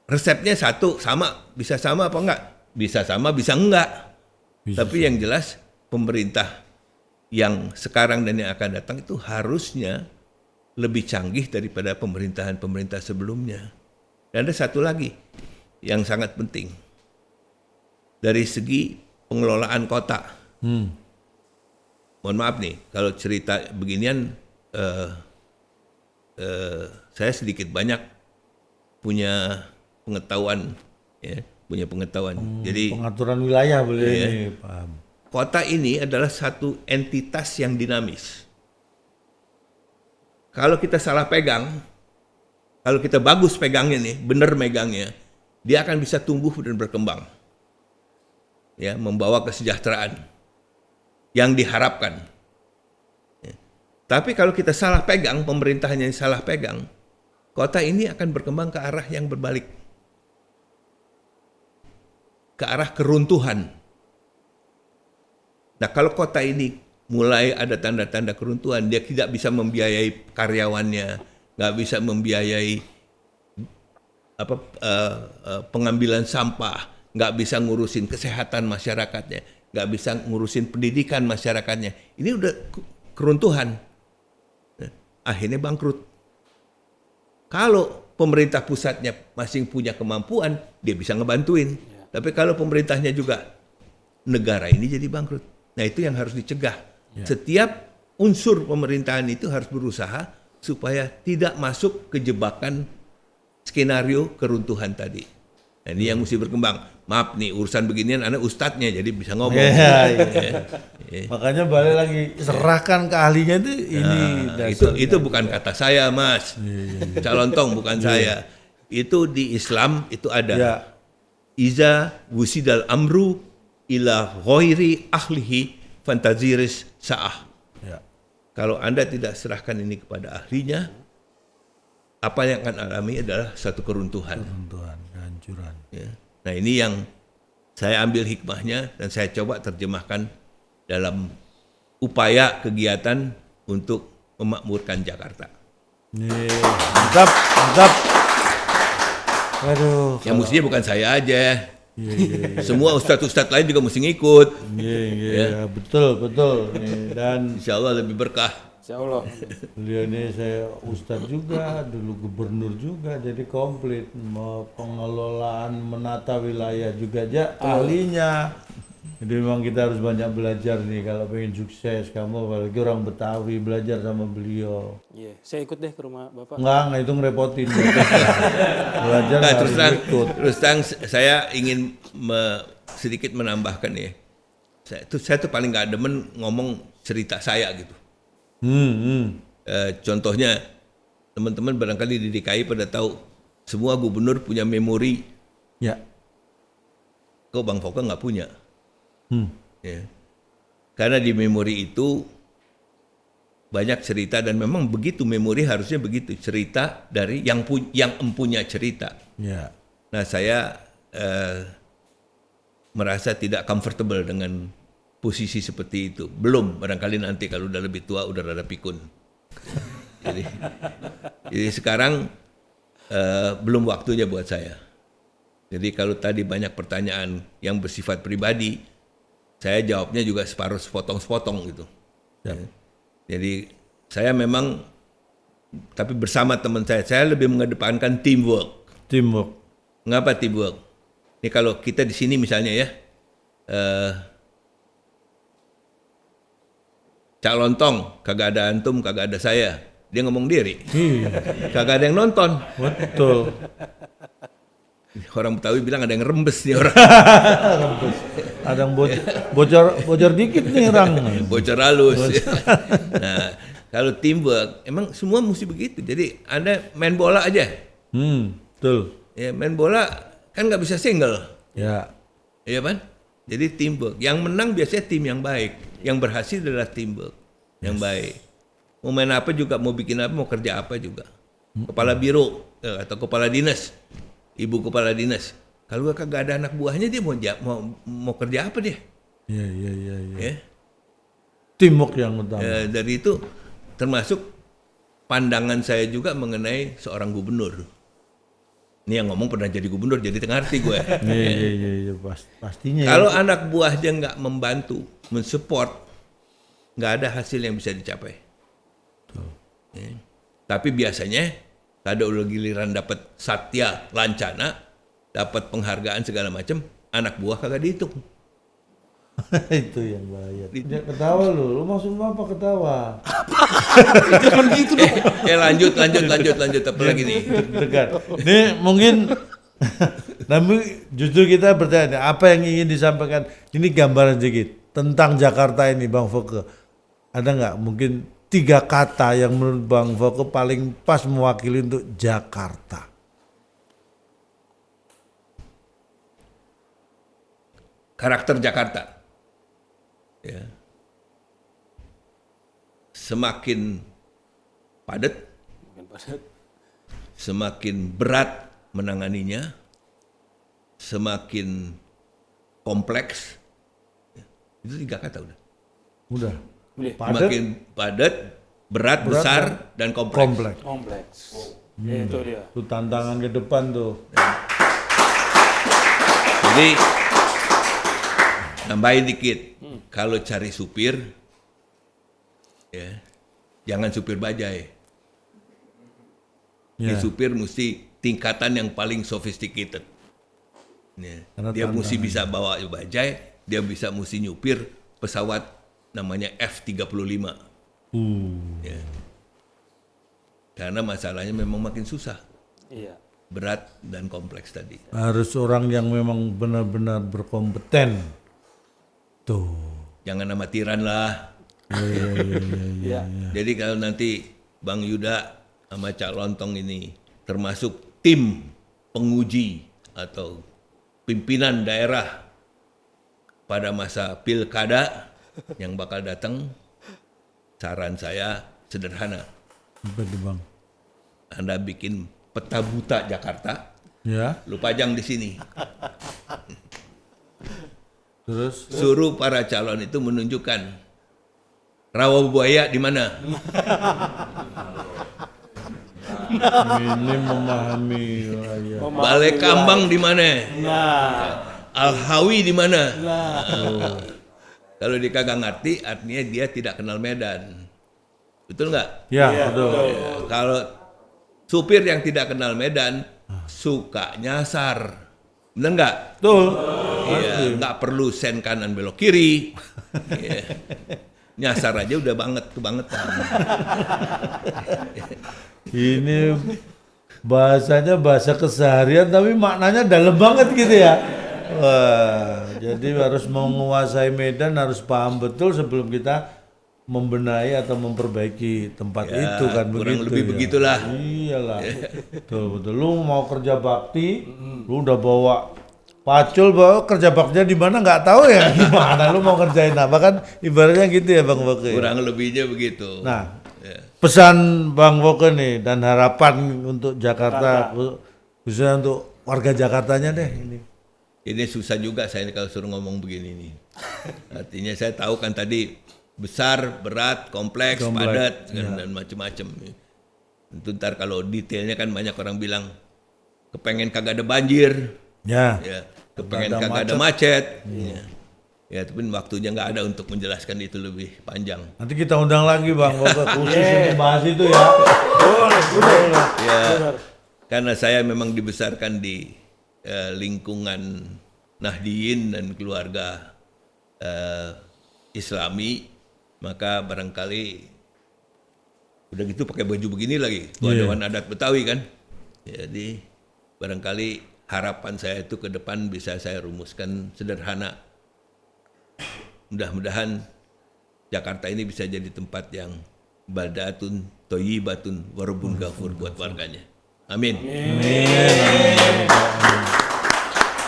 resepnya satu, sama, bisa sama apa enggak? Bisa sama, bisa enggak. Bisa Tapi yang jelas pemerintah yang sekarang dan yang akan datang itu harusnya lebih canggih daripada pemerintahan-pemerintah sebelumnya. Dan ada satu lagi yang sangat penting. Dari segi pengelolaan kota. Mohon maaf nih, kalau cerita beginian saya sedikit banyak punya pengetahuan, ya, punya pengetahuan. Jadi Pengaturan wilayah boleh Iya. ini, paham. kota ini adalah satu entitas yang dinamis. Kalau kita salah pegang, kalau kita bagus pegangnya nih, benar megangnya, dia akan bisa tumbuh dan berkembang. Ya, membawa kesejahteraan yang diharapkan. Ya. Tapi kalau kita salah pegang, pemerintahnya salah pegang, kota ini akan berkembang ke arah yang berbalik. Ke arah keruntuhan. Nah, kalau kota ini mulai ada tanda-tanda keruntuhan, dia tidak bisa membiayai karyawannya, nggak bisa membiayai pengambilan sampah, nggak bisa ngurusin kesehatan masyarakatnya. nggak bisa ngurusin pendidikan masyarakatnya. Ini udah keruntuhan. Akhirnya bangkrut. Kalau pemerintah pusatnya masih punya kemampuan, dia bisa ngebantuin. Tapi kalau pemerintahnya juga, negara ini jadi bangkrut. Nah itu yang harus dicegah. Setiap unsur pemerintahan itu harus berusaha supaya tidak masuk ke jebakan skenario keruntuhan tadi. Nah, ini yang mesti berkembang. Maaf nih urusan beginian anak ustadznya jadi bisa ngomong. Makanya balik lagi serahkan ke ahlinya itu ini. Itu bukan kata saya, Mas. Calon tong bukan saya. Itu di Islam itu ada. Ya. Iza wusidal amru ila ghairi ahlihi fantaziris sa'ah. Ya. Kalau Anda tidak serahkan ini kepada ahlinya, apa yang akan alami adalah satu keruntuhan. Keruntuhan, kehancuran. Ya. Nah ini yang saya ambil hikmahnya dan saya coba terjemahkan dalam upaya kegiatan untuk memakmurkan Jakarta. Mantap, mantap. Aduh. Yang mestinya bukan saya aja. Semua ustadz-ustadz lain juga mesti ngikut. Iya, betul. Nih, dan Insya Allah lebih berkah. Insya Allah. beliau ini saya ustadz juga, dulu gubernur juga, jadi komplit. Mau pengelolaan menata wilayah juga aja ahlinya. Jadi memang kita harus banyak belajar nih kalau pengen sukses. Kamu apalagi orang Betawi belajar sama beliau. Iya, saya ikut deh ke rumah Bapak. Enggak itu ngerepotin. Belajar Nah, harus ikut. terus terang saya ingin sedikit menambahkan ya. Saya tuh paling nggak demen ngomong cerita saya gitu. Contohnya teman-teman barangkali di DKI pada tahu semua gubernur punya memori. Ya. Kok Bang Foka nggak punya? Ya. Karena di memori itu banyak cerita dan memang begitu memori harusnya begitu cerita dari yang empunya cerita. Ya. Nah saya merasa tidak comfortable dengan posisi seperti itu. Belum, barangkali nanti kalau udah lebih tua udah rada pikun. Jadi sekarang belum waktunya buat saya. Jadi kalau tadi banyak pertanyaan yang bersifat pribadi, saya jawabnya juga separuh sepotong-sepotong gitu. Ya. Jadi saya memang, tapi bersama teman saya lebih mengedepankan teamwork. Teamwork. Ngapa teamwork? Ini kalau kita di sini misalnya ya, Cak Lontong, kagak ada antum, kagak ada saya. Dia ngomong diri. Kagak ada yang nonton. Betul. Orang Betawi bilang ada yang rembes nih orang. Ada yang bocor dikit nih orang. Bocor halus. Nah, kalau teamwork, emang semua mesti begitu. Jadi Anda main bola aja. Betul. Ya, main bola kan nggak bisa single. Ya. Iya kan? Jadi teamwork. Yang menang biasanya tim yang baik. Yang berhasil adalah teamwork yang baik. Mau main apa juga, mau bikin apa, mau kerja apa juga. Kepala biro atau kepala dinas, ibu kepala dinas. Kalau kagak ada anak buahnya dia mau kerja apa dia? Iya. Ya. Teamwork yang utama. Dari itu termasuk pandangan saya juga mengenai seorang gubernur. Ini yang ngomong pernah jadi gubernur, jadi ngerti gue. Iya, pastinya. Kalau anak buah dia nggak membantu, mensupport, nggak ada hasil yang bisa dicapai. Ya. Tapi biasanya ada udah giliran dapat satya lancana, dapat penghargaan segala macam, anak buah kagak dihitung. Itu yang bahaya. Dia ketawa lu maksud apa ketawa? Jangan gitu dong. Lanjut apa lagi nih? Dekat. Nih mungkin tapi justru kita bertanya apa yang ingin disampaikan. Ini gambaran sedikit tentang Jakarta ini Bang Foke. Ada nggak mungkin 3 kata yang menurut Bang Foke paling pas mewakili untuk Jakarta? Karakter Jakarta. Ya. Semakin padat, semakin berat menanganinya, semakin kompleks. Itu 3 kata udah. Udah. Padat, semakin padat, berat, besar, dan kompleks. Kompleks. Itu dia. Itu tantangan ke depan tuh. Jadi Tambahin dikit. Kalau cari supir, ya, jangan supir bajai. Ya. Supir mesti tingkatan yang paling sophisticated. Ya. Karena Dia mesti bisa bawa bajai, dia mesti nyupir pesawat namanya F-35. Ya. Karena masalahnya memang makin susah, Iya. berat dan kompleks tadi. Harus orang yang memang benar-benar berkompeten. Tuh. Jangan amatiran lah. Iya. Jadi kalau nanti Bang Yuda sama Cak Lontong ini termasuk tim penguji atau pimpinan daerah pada masa pilkada yang bakal datang, saran saya sederhana. Apa itu Bang? Anda bikin peta buta Jakarta, Ya. lu pajang di sini. Terus Suruh para calon itu menunjukkan Rawabuaya di mana. ini memahami ya. Balai Kambang di mana. Nah, Al-Hawi di mana. Kalau dia kagak ngerti, artinya dia tidak kenal Medan. Betul nggak? Ya, betul. Ya, kalau supir yang tidak kenal Medan suka nyasar, benar nggak? Betul. Iya, nggak perlu sen kanan belok kiri. Iya. Nyasar aja udah kebangetan. Ini bahasanya bahasa keseharian tapi maknanya dalam banget gitu ya. Wah, jadi harus menguasai Medan, harus paham betul sebelum kita membenahi atau memperbaiki tempat Ya, itu kan kurang begitu. lebih ya. begitulah. Iyalah. Betul betul. Lu mau kerja bakti, lu udah bawa pacul, bawa kerja baktinya di mana nggak tahu ya gimana lu mau kerjain apa kan ibaratnya gitu ya Bang Boke. Kurang lebihnya begitu. Nah, Ya. pesan Bang Boke nih dan harapan untuk Jakarta, khususnya untuk warga Jakartanya deh ini. Ini susah juga saya kalau suruh ngomong begini nih. Artinya saya tahu kan tadi besar, berat, kompleks, padat, dan macam-macam. Tentu ntar kalau detailnya kan banyak orang bilang kepengen kagak ada banjir, Ya. ya, kepengen kagak ada macet. Ya, tapi waktunya nggak ada untuk menjelaskan itu lebih panjang. Nanti kita undang lagi Bang Boke khusus untuk bahas itu ya. Ya, karena saya memang dibesarkan di lingkungan Nahdiyin dan keluarga Islami, maka barangkali udah gitu pakai baju begini lagi, Dewan Adat Betawi kan. Jadi barangkali harapan saya itu ke depan bisa saya rumuskan sederhana. Mudah-mudahan Jakarta ini bisa jadi tempat yang baldatun thayyibatun warabun ghafur buat warganya. Amin.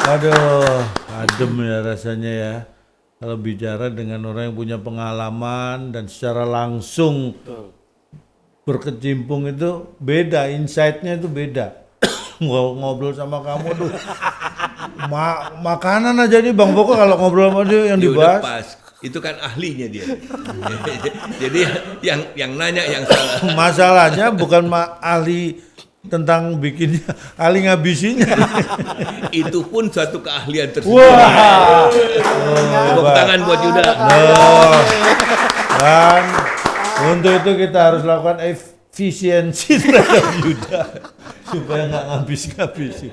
Aduh, adem ya rasanya ya. Kalau bicara dengan orang yang punya pengalaman dan secara langsung berkecimpung itu beda, insight-nya itu beda. Ngobrol sama kamu tuh makanan aja nih Bang Boke kalau ngobrol sama dia yang Ya udah dibahas. pas. Itu kan ahlinya dia. Jadi yang nanya yang salah. Masalahnya bukan ahli tentang bikinnya, ahli ngabisinya. Itu pun suatu keahlian tersebut. Wah. Tepuk tangan buat Yuda. Oh. Dan untuk itu kita harus lakukan efisiensi terhadap Yuda supaya nggak ngabis-ngabisin.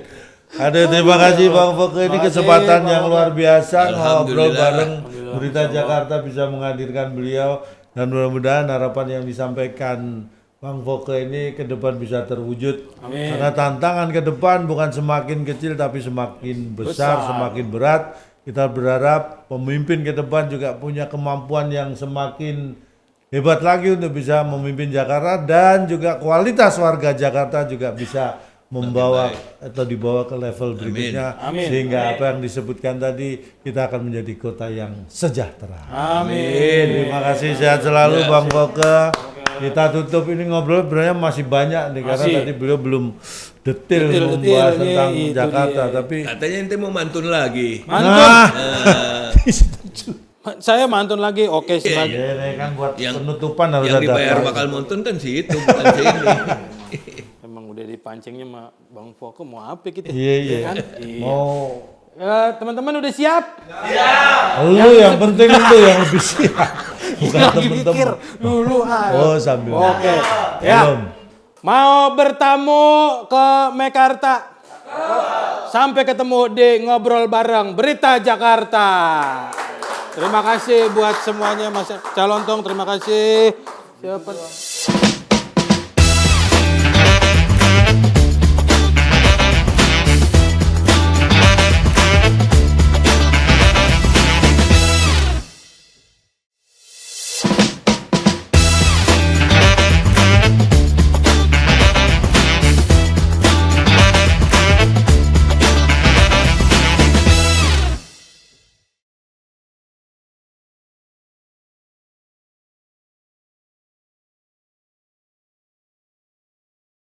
Aduh, terima kasih Bang Boke, ini kesempatan yang luar biasa ngobrol Alhamdulillah. bareng Berita Jakarta bisa menghadirkan beliau dan mudah-mudahan harapan yang disampaikan Bang Boke ini ke depan bisa terwujud. Amin. Karena tantangan ke depan bukan semakin kecil tapi semakin besar, semakin berat. Kita berharap pemimpin ke depan juga punya kemampuan yang semakin hebat lagi untuk bisa memimpin Jakarta dan juga kualitas warga Jakarta juga bisa membawa atau dibawa ke level berikutnya. Amin. Sehingga apa yang disebutkan tadi kita akan menjadi kota yang sejahtera. amin. Terima kasih, sehat selalu Bang Boke. Kita tutup ini ngobrol sebenarnya masih banyak nih karena Masih. tadi beliau belum detail Detail, membahas detail, tentang itu Jakarta dia. tapi Katanya ente mau mantun lagi. Mantun. nah Saya mantun lagi. Oke, sebagai ini kan buat Yang- penutupan harus Yang ada dibayar prize. bakal mantun kan si itu, bukan si ini. emang udah dipancingnya sama Bang Boke mau apa kita? Iya iya. Kan? Iya. Mau Teman-teman udah siap? Lu yang penting lu yang lebih siap. Bukan Lagi mikir temen-temen. dulu. Oh sambil. Oke. Ya. Belum. Mau bertamu ke Mekarta? Sampai ketemu di Ngobrol Bareng Berita Jakarta. Terima kasih buat semuanya Mas Calontong, terima kasih. Siapa?